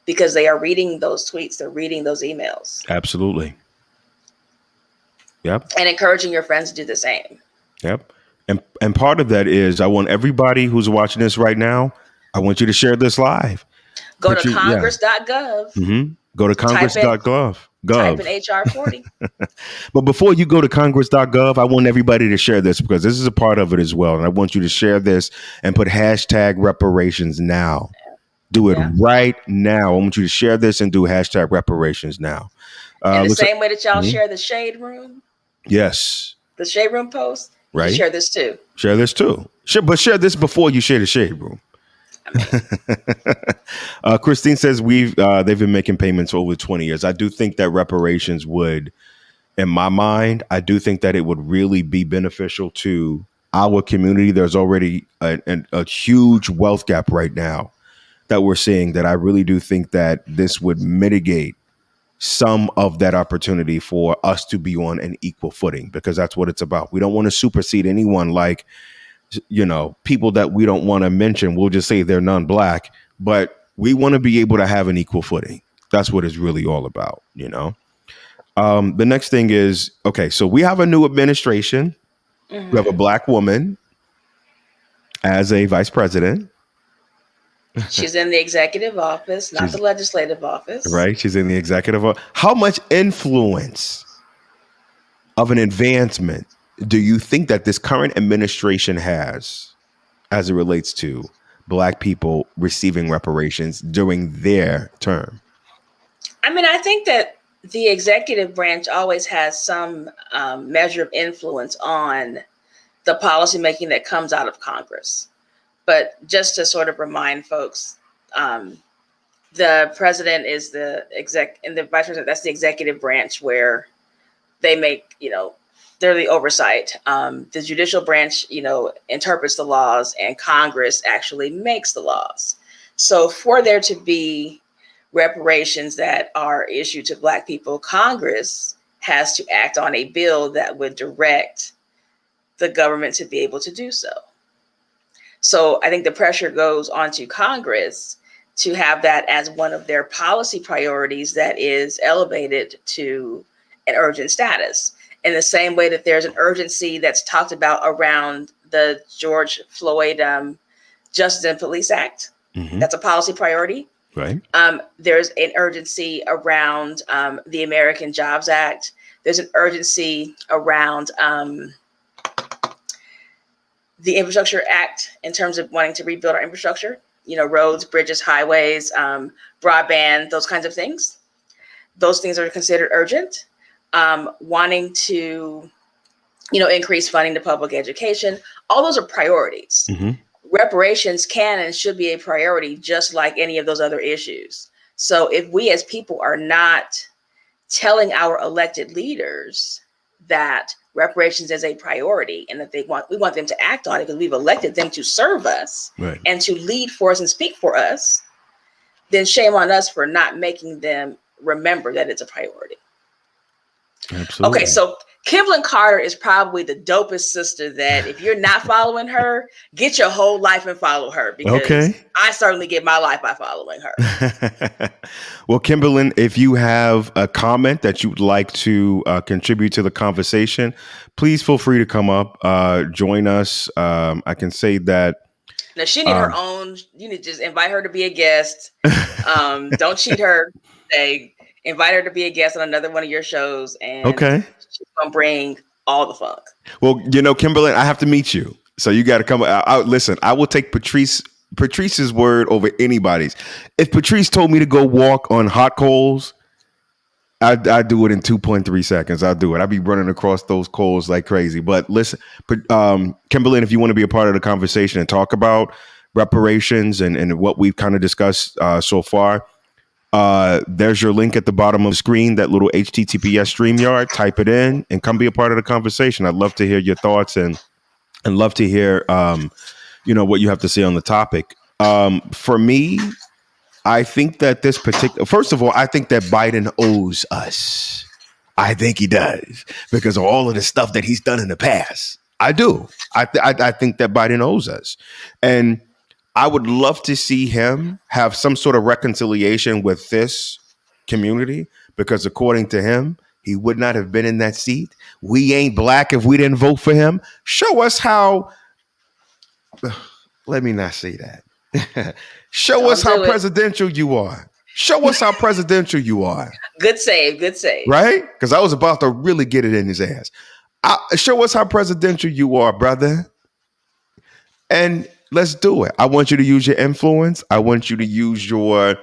Because they are reading those tweets, they're reading those emails. Absolutely. Yep. And encouraging your friends to do the same. Yep. And part of that is I want everybody who's watching this right now, I want you to share this live. Go to congress.gov. Mm-hmm. Go to congress.gov. Type in HR 40. But before you go to congress.gov, I want everybody to share this because this is a part of it as well. And I want you to share this and put hashtag reparations now. Do it right now. I want you to share this and do hashtag reparations now. In the same way that y'all share the Shade Room. Yes. The Shade Room post. Right. Share this too. Share this too. But share this before you share the Shade Room. Christine says they've been making payments for over 20 years. I do think that reparations would, in my mind, I do think that it would really be beneficial to our community. There's already a huge wealth gap right now that we're seeing that I really do think that this would mitigate some of that opportunity for us to be on an equal footing, because that's what it's about. We don't want to supersede anyone like people that we don't want to mention. We'll just say they're non-black, but we want to be able to have an equal footing. That's what it's really all about. The next thing is, okay, so we have a new administration. We have a black woman as a vice president. She's in the executive office, not the legislative office. Right. She's in the executive office. How much influence of an advancement do you think that this current administration has as it relates to black people receiving reparations during their term? I mean, I think that the executive branch always has some measure of influence on the policymaking that comes out of Congress. But just to sort of remind folks, the president is the exec and the vice president, that's the executive branch where they make, they're the oversight. The judicial branch, interprets the laws, and Congress actually makes the laws. So for there to be reparations that are issued to Black people, Congress has to act on a bill that would direct the government to be able to do so. So I think the pressure goes onto Congress to have that as one of their policy priorities that is elevated to an urgent status. In the same way that there's an urgency that's talked about around the George Floyd Justice and Police Act. Mm-hmm. That's a policy priority. Right. There's an urgency around the American Jobs Act. There's an urgency around the Infrastructure Act in terms of wanting to rebuild our infrastructure, roads, bridges, highways, broadband, those kinds of things. Those things are considered urgent. Wanting to, increase funding to public education. All those are priorities. Mm-hmm. Reparations can and should be a priority, just like any of those other issues. So if we as people are not telling our elected leaders that reparations is a priority and that we want them to act on it because we've elected them to serve us, right, and to lead for us and speak for us, then shame on us for not making them remember that it's a priority. Absolutely. Okay, so Kimberlin Carter is probably the dopest sister that if you're not following her, get your whole life and follow her, because I certainly get my life by following her. Well, Kimberlin, if you have a comment that you'd like to contribute to the conversation, please feel free to come up, join us. I can say that. Now, she need her own. You need to just invite her to be a guest. Don't cheat her. Invite her to be a guest on another one of your shows, and she's gonna bring all the funk. Well, Kimberlin, I have to meet you, so you got to come. Listen, I will take Patrice's word over anybody's. If Patrice told me to go walk on hot coals, I do it in 2.3 seconds. I'll do it. I'll be running across those coals like crazy. But listen, Kimberlin, if you want to be a part of the conversation and talk about reparations and what we've kind of discussed so far, there's your link at the bottom of the screen, that little HTTPS StreamYard. Type it in and come be a part of the conversation. I'd love to hear your thoughts and love to hear, what you have to say on the topic. For me, I think that first of all, I think that Biden owes us. I think he does, because of all of the stuff that he's done in the past. I do. I think that Biden owes us. And I would love to see him have some sort of reconciliation with this community, because according to him, he would not have been in that seat. We ain't black if we didn't vote for him. Show us how. Let me not say that. Show us how presidential you are. Show us how presidential you are. Good save. Good save. Right? Because I was about to really get it in his ass. Show us how presidential you are, brother. And let's do it. I want you to use your influence. I want you to use your,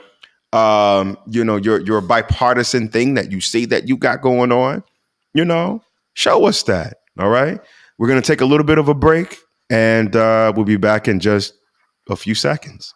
your bipartisan thing that you see that you got going on. Show us that. All right. We're going to take a little bit of a break, and we'll be back in just a few seconds.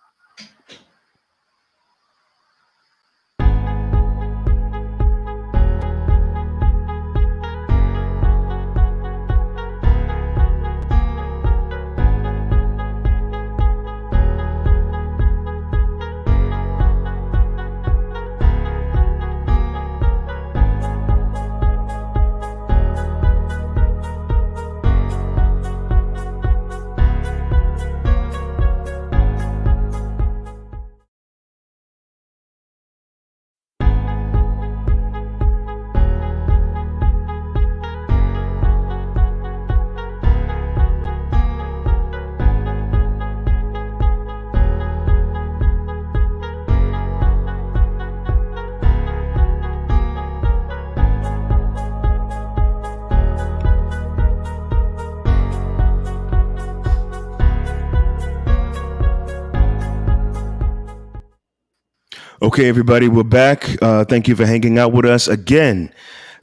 Okay, everybody, we're back. Thank you for hanging out with us again.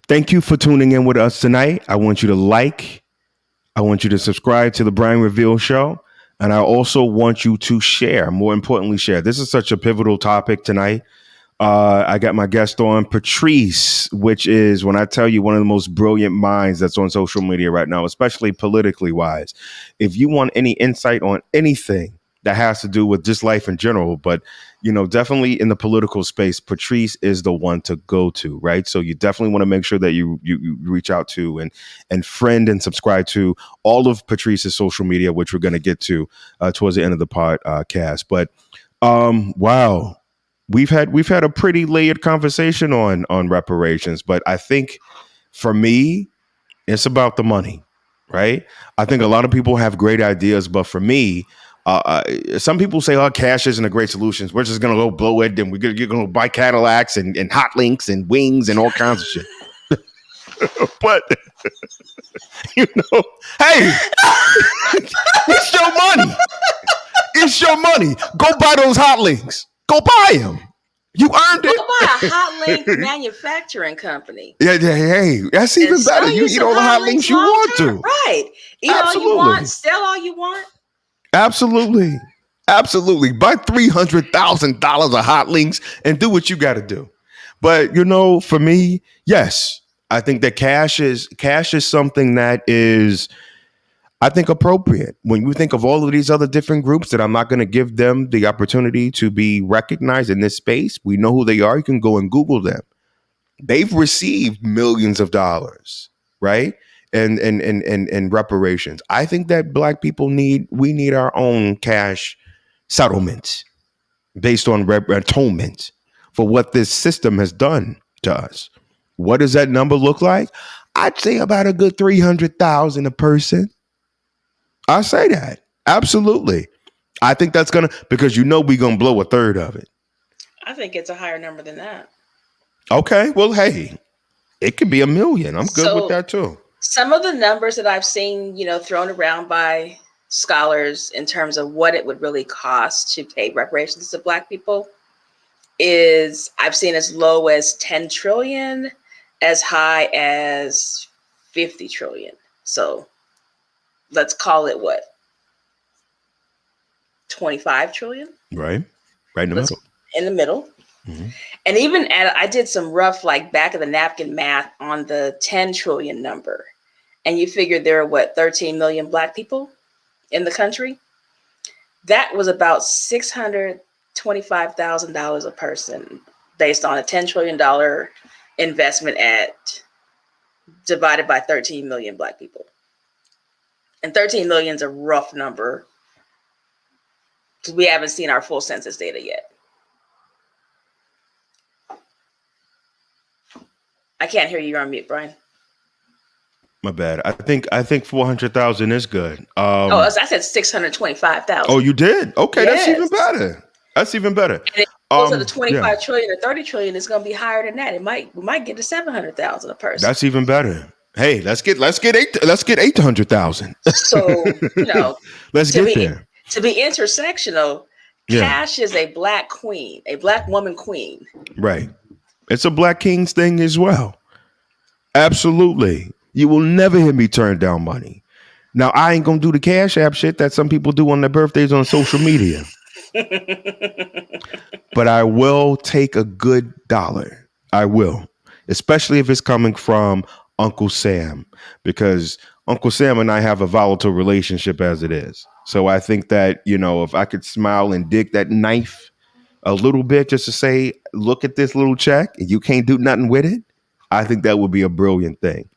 Thank you for tuning in with us tonight. I want you to like, I want you to subscribe to the Brian Reveal Show, and I also want you to share, more importantly, share. This is such a pivotal topic tonight. I got my guest on, Patrice, which is, when I tell you, one of the most brilliant minds that's on social media right now, especially politically wise. If you want any insight on anything that has to do with just life in general, but definitely in the political space, Patrice is the one to go to, right? So you definitely want to make sure that you reach out to and friend and subscribe to all of Patrice's social media, which we're going to get to towards the end of the podcast. But wow. We've had a pretty layered conversation on reparations, but I think for me, it's about the money, right? I think a lot of people have great ideas, but for me, some people say, "Oh, cash isn't a great solution. We're just gonna go blow it, and you're gonna buy Cadillacs and hot links and wings and all kinds of shit." But hey, it's your money. It's your money. Go buy those hot links. Go buy them. You earned it. Go buy a hot link manufacturing company. Yeah, hey, that's even better. You eat all the hot links you want to. Right. Eat all you want, sell all you want. Absolutely. Absolutely. Buy $300,000 of hot links and do what you got to do. But, for me, yes, I think that cash is something that is, I think, appropriate. When you think of all of these other different groups that I'm not going to give them the opportunity to be recognized in this space, we know who they are. You can go and Google them. They've received millions of dollars, right? And reparations. I think that Black people we need our own cash settlements based on atonement for what this system has done to us. What does that number look like? I'd say about a good 300,000 a person. I say that. Absolutely. I think that's because we're going to blow a third of it. I think it's a higher number than that. Okay. Well, hey, it could be $1 million. I'm good with that too. Some of the numbers that I've seen, thrown around by scholars in terms of what it would really cost to pay reparations to Black people is I've seen as low as 10 trillion, as high as 50 trillion. So let's call it what? 25 trillion? Right. Right in the middle. In the middle. Mm-hmm. And even I did some rough, back of the napkin math on the 10 trillion number. And you figure there are 13 million Black people in the country? That was about $625,000 a person based on a $10 trillion investment divided by 13 million Black people. And 13 million is a rough number because we haven't seen our full census data yet. I can't hear you. You're on mute, Brian. My bad. I think 400,000 is good. I said 625,000. Oh, you did? Okay, yes. That's even better. That's even better. And if it goes to the 25 trillion or 30 trillion, it's going to be higher than that. We might get to 700,000 a person. That's even better. Hey, let's get 800,000. So let's get there. To be intersectional, cash is a Black queen, a Black woman queen. Right. It's a Black king's thing as well. Absolutely. You will never hear me turn down money. Now, I ain't going to do the Cash App shit that some people do on their birthdays on social media. But I will take a good dollar. I will. Especially if it's coming from Uncle Sam. Because Uncle Sam and I have a volatile relationship as it is. So I think that, if I could smile and dig that knife a little bit just to say, look at this little check and you can't do nothing with it, I think that would be a brilliant thing.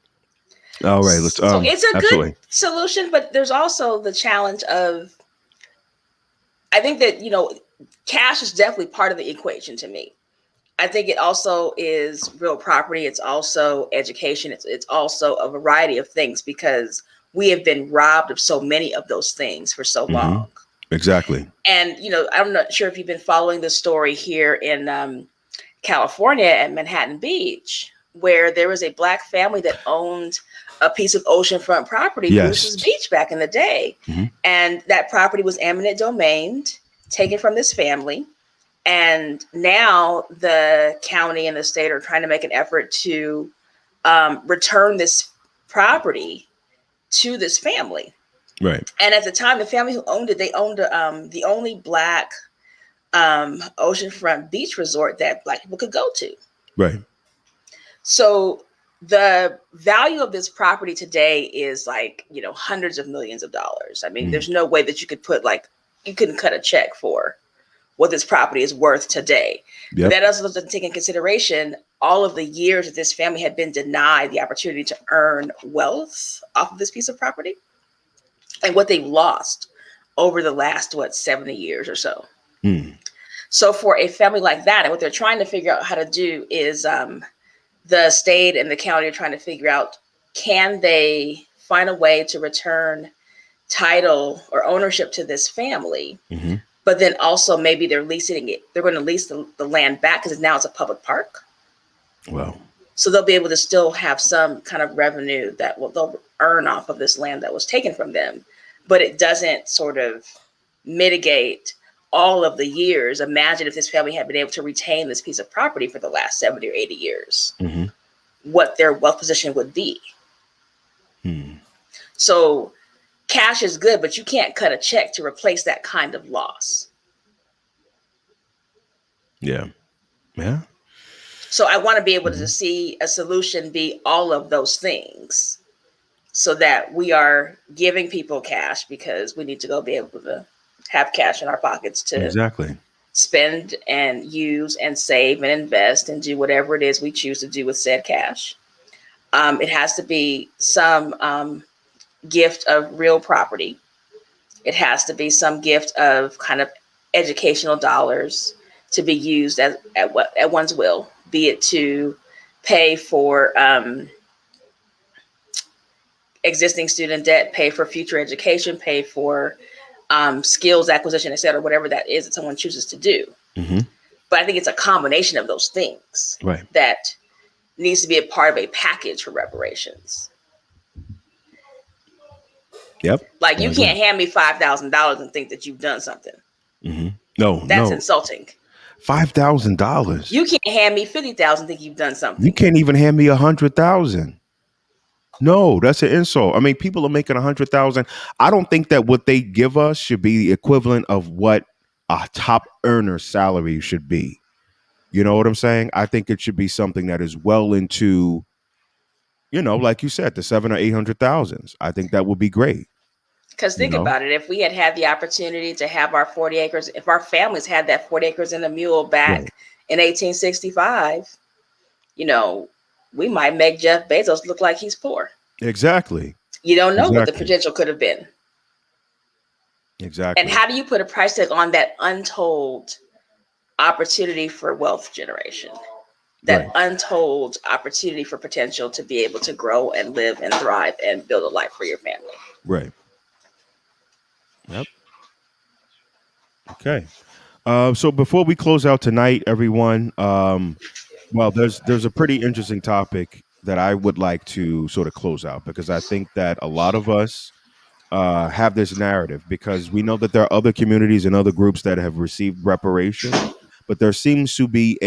All right, let's. So it's a good solution, but there's also the challenge of. I think that cash is definitely part of the equation to me. I think it also is real property. It's also education. It's also a variety of things because we have been robbed of so many of those things for so long. Exactly. And I'm not sure if you've been following the story here in California at Manhattan Beach, where there was a Black family that owned a piece of oceanfront property, Bruce's Beach, back in the day. Mm-hmm. And that property was eminent domain, taken from this family. And now the county and the state are trying to make an effort to return this property to this family. Right. And at the time, the family who owned it, they owned the only Black oceanfront beach resort that Black people could go to. Right. So the value of this property today is like, hundreds of millions of dollars. I mean, there's no way that you could you couldn't cut a check for what this property is worth today. Yep. But that also doesn't take into consideration all of the years that this family had been denied the opportunity to earn wealth off of this piece of property and what they've lost over the last, 70 years or so. So for a family like that, and what they're trying to figure out how to do is the state and the county are trying to figure out, can they find a way to return title or ownership to this family? But then also maybe they're leasing it. They're going to lease the land back because now it's a public park. Wow. So they'll be able to still have some kind of revenue that they'll earn off of this land that was taken from them. But it doesn't sort of mitigate all of the years. Imagine if this family had been able to retain this piece of property for the last 70 or 80 years, what their wealth position would be. So cash is good, but you can't cut a check to replace that kind of loss. Yeah. Yeah. So I want to be able to see a solution be all of those things so that we are giving people cash because we need to go be able to have cash in our pockets to Exactly. spend and use and save and invest and do whatever it is we choose to do with said cash. It has to be some gift of real property. It has to be some gift of kind of educational dollars to be used at one's will, be it to pay for existing student debt, pay for future education, pay for skills acquisition, et cetera, whatever that is that someone chooses to do. But I think it's a combination of those things that needs to be a part of a package for reparations. Yep. Like you can't hand me $5,000 and think that you've done something. No, that's insulting. $5,000. You can't hand me $50,000 and think you've done something. You can't even hand me $100,000. No, that's an insult. I mean, people are making $100,000. I don't think that what they give us should be the equivalent of what a top earner salary should be. You know what I'm saying? I think it should be something that is well into, like you said, the 700,000 or 800,000. I think that would be great. Because think about it. If we had the opportunity to have our 40 acres, if our families had that 40 acres and a mule back in 1865, we might make Jeff Bezos look like he's poor. Exactly. You don't know what the potential could have been. Exactly. And how do you put a price tag on that untold opportunity for wealth generation? That untold opportunity for potential to be able to grow and live and thrive and build a life for your family. Right. Yep. Okay. So before we close out tonight, everyone, there's a pretty interesting topic that I would like to sort of close out because I think that a lot of us have this narrative because we know that there are other communities and other groups that have received reparations, but there seems to be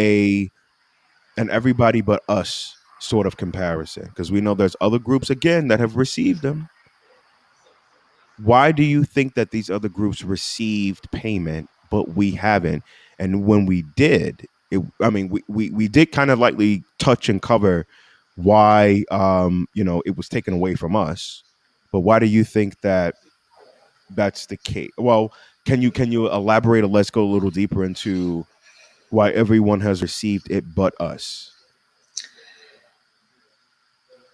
an everybody but us sort of comparison because we know there's other groups again that have received them. Why do you think that these other groups received payment, but we haven't? And when we did, we did kind of lightly touch and cover why, it was taken away from us. But why do you think that that's the case? Well, can you elaborate or let's go a little deeper into why everyone has received it but us?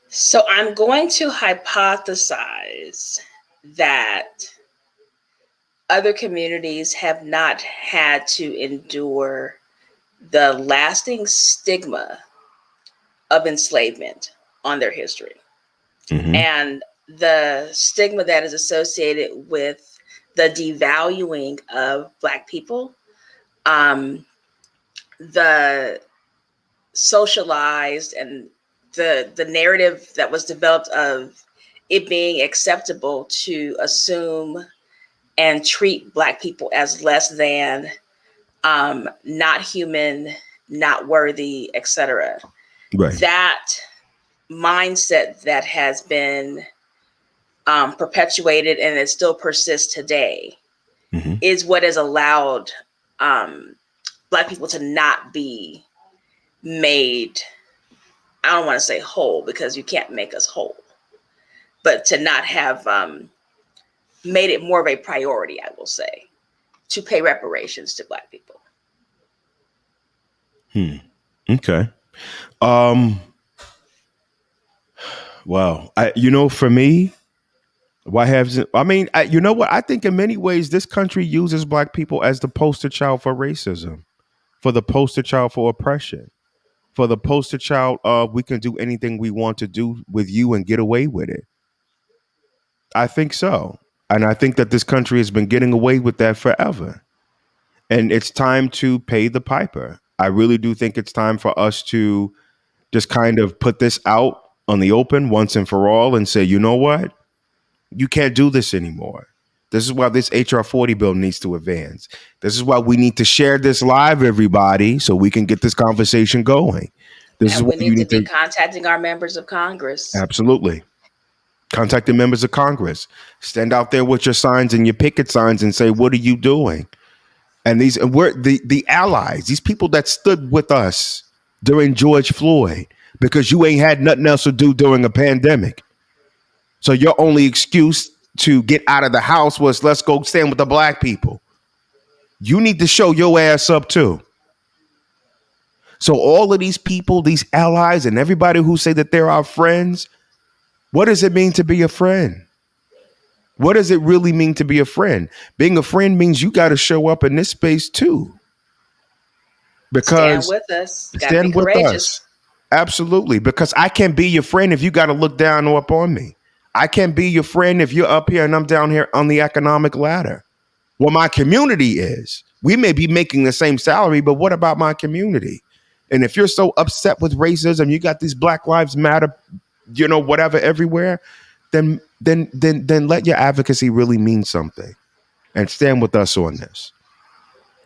So I'm going to hypothesize that other communities have not had to endure the lasting stigma of enslavement on their history. And the stigma that is associated with the devaluing of Black people, the socialized and the narrative that was developed of it being acceptable to assume and treat Black people as less than not human, not worthy, etc. Right. That mindset that has been perpetuated and it still persists today Hmm. is what has allowed Black people to not be made, I don't want to say whole because you can't make us whole, but to not have made it more of a priority, I will say, to pay reparations to Black people. Okay. Um, wow. For me, why hasn't, I mean, you know what? I think in many ways, this country uses Black people as the poster child for racism, for the poster child for oppression, for the poster child of we can do anything we want to do with you and get away with it. I think so. And I think that this country has been getting away with that forever. And it's time to pay the piper. I really do think it's time for us to just kind of put this out on the open once and for all and say, you know what? You can't do this anymore. This is why this HR 40 bill needs to advance. This is why we need to share this live, everybody, so we can get this conversation going. This is And why we you need to need be to contacting our members of Congress. absolutely contact the members of Congress. Stand out there with your signs and your picket signs and say, what are you doing? And we're the allies, these people that stood with us during George Floyd, because you ain't had nothing else to do during a pandemic. So your only excuse to get out of the house was let's go stand with the Black people. You need to show your ass up too. So all of these people, these allies, and everybody who say that they're our friends, what does it mean to be a friend? What does it really mean to be a friend? Being a friend means you got to show up in this space too. Stand Because with us. Got to be stand with courageous. us. Absolutely. Because I can't be your friend if you got to look down or up on me. I can't be your friend if you're up here and I'm down here on the economic ladder. Well, my community is. We may be making the same salary, but what about my community? And if you're so upset with racism, you got these Black Lives Matter, whatever everywhere, then let your advocacy really mean something and stand with us on this.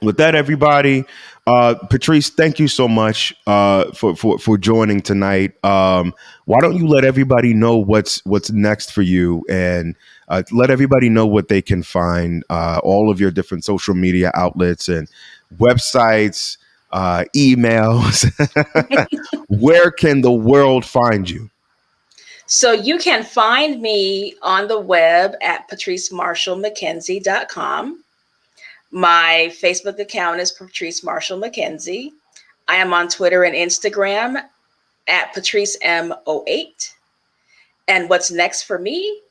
With that, everybody, Patrice, thank you so much for joining tonight. Why don't you let everybody know what's next for you, and let everybody know what they can find, all of your different social media outlets and websites, emails. Where can the world find you? So you can find me on the web at patricemarshallmckenzie.com. My Facebook account is Patrice Marshall McKenzie. I am on Twitter and Instagram at PatriceM08. And what's next for me?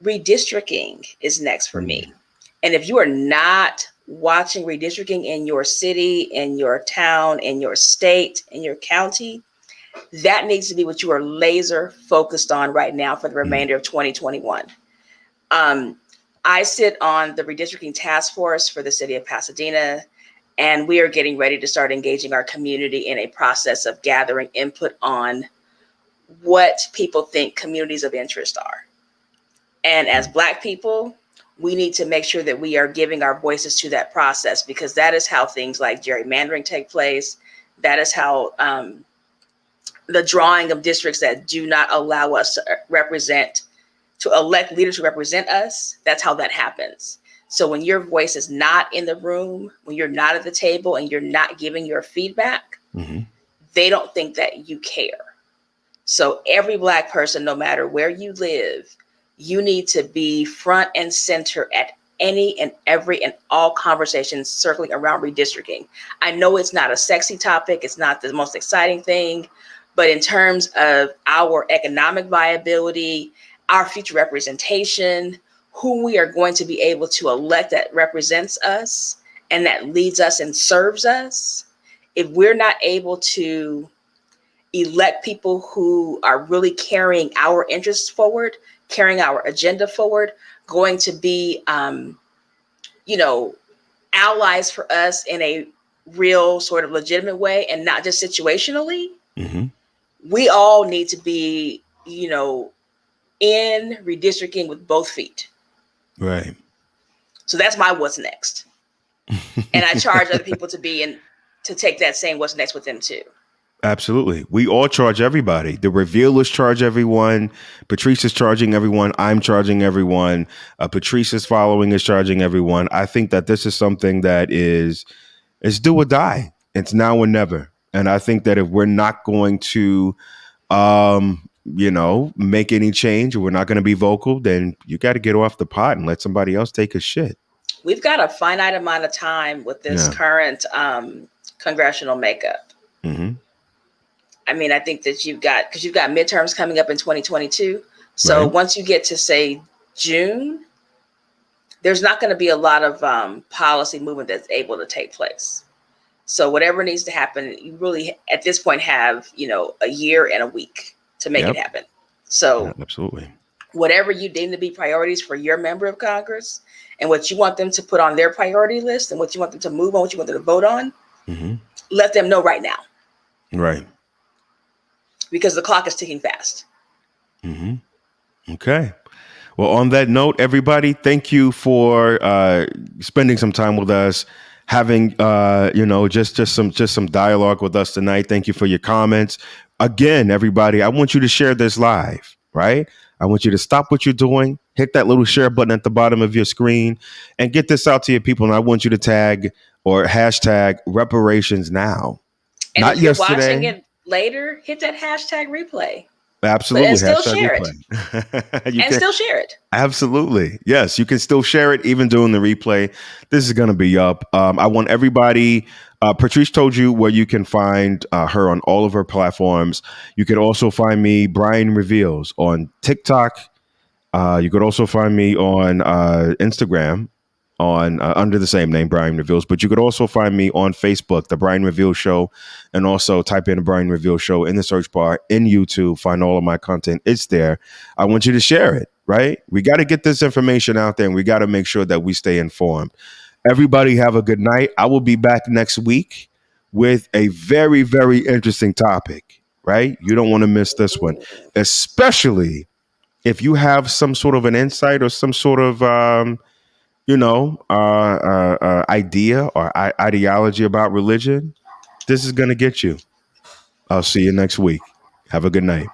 Redistricting is next for me. And if you are not watching redistricting in your city, in your town, in your state, in your county, that needs to be what you are laser focused on right now for the remainder of 2021. I sit on the redistricting task force for the city of Pasadena, and we are getting ready to start engaging our community in a process of gathering input on what people think communities of interest are. And as Black people, we need to make sure that we are giving our voices to that process, because that is how things like gerrymandering take place. That is how the drawing of districts that do not allow us to elect leaders who represent us, that's how that happens. So when your voice is not in the room, when you're not at the table and you're not giving your feedback, they don't think that you care. So every Black person, no matter where you live, you need to be front and center at any and every and all conversations circling around redistricting. I know it's not a sexy topic. It's not the most exciting thing, but in terms of our economic viability, our future representation, who we are going to be able to elect that represents us and that leads us and serves us, if we're not able to elect people who are really carrying our interests forward, carrying our agenda forward, going to be, allies for us in a real sort of legitimate way and not just situationally, we all need to be, in redistricting with both feet. Right. So that's my what's next. And I charge other people to be in to take that same what's next with them too. Absolutely. We all charge everybody. The revealers charge everyone. Patrice is charging everyone. I'm charging everyone. Patrice's following is charging everyone. I think that this is something that is do or die. It's now or never. And I think that if we're not going to make any change, or we're not going to be vocal, then you got to get off the pot and let somebody else take a shit. We've got a finite amount of time with this Yeah. current congressional makeup. Mm-hmm. I mean, I think that you've got midterms coming up in 2022. So Right. once you get to say June, there's not going to be a lot of policy movement that's able to take place. So whatever needs to happen, you really at this point have, a year and a week to make Yep. it happen. So Yeah, absolutely. whatever you deem to be priorities for your member of Congress and what you want them to put on their priority list and what you want them to move on, what you want them to vote on, Mm-hmm. let them know right now Right. because the clock is ticking fast. Mm-hmm. Okay. Well, on that note, everybody, thank you for spending some time with us, having just some dialogue with us tonight. Thank you for your comments. Again, everybody, I want you to share this live, right? I want you to stop what you're doing, hit that little share button at the bottom of your screen, and get this out to your people. And I want you to tag or hashtag reparations now. And Not if you're yesterday. watching it later, hit that hashtag replay. Absolutely. And still Hashtag share replay. it. And still share it. Absolutely. Yes, you can still share it even during the replay. This is going to be up. I want everybody. Patrice told you where you can find her on all of her platforms. You can also find me, Brian Reveals, on TikTok. You could also find me on Instagram on under the same name, Brian Reveals. But you could also find me on Facebook, The Brian Reveals Show, and also type in The Brian Reveals Show in the search bar in YouTube. Find all of my content. It's there. I want you to share it, right? We got to get this information out there, and we got to make sure that we stay informed. Everybody have a good night. I will be back next week with a very, very interesting topic, right? You don't want to miss this one, especially if you have some sort of an insight or some sort of idea or ideology about religion. This is going to get you. I'll see you next week. Have a good night.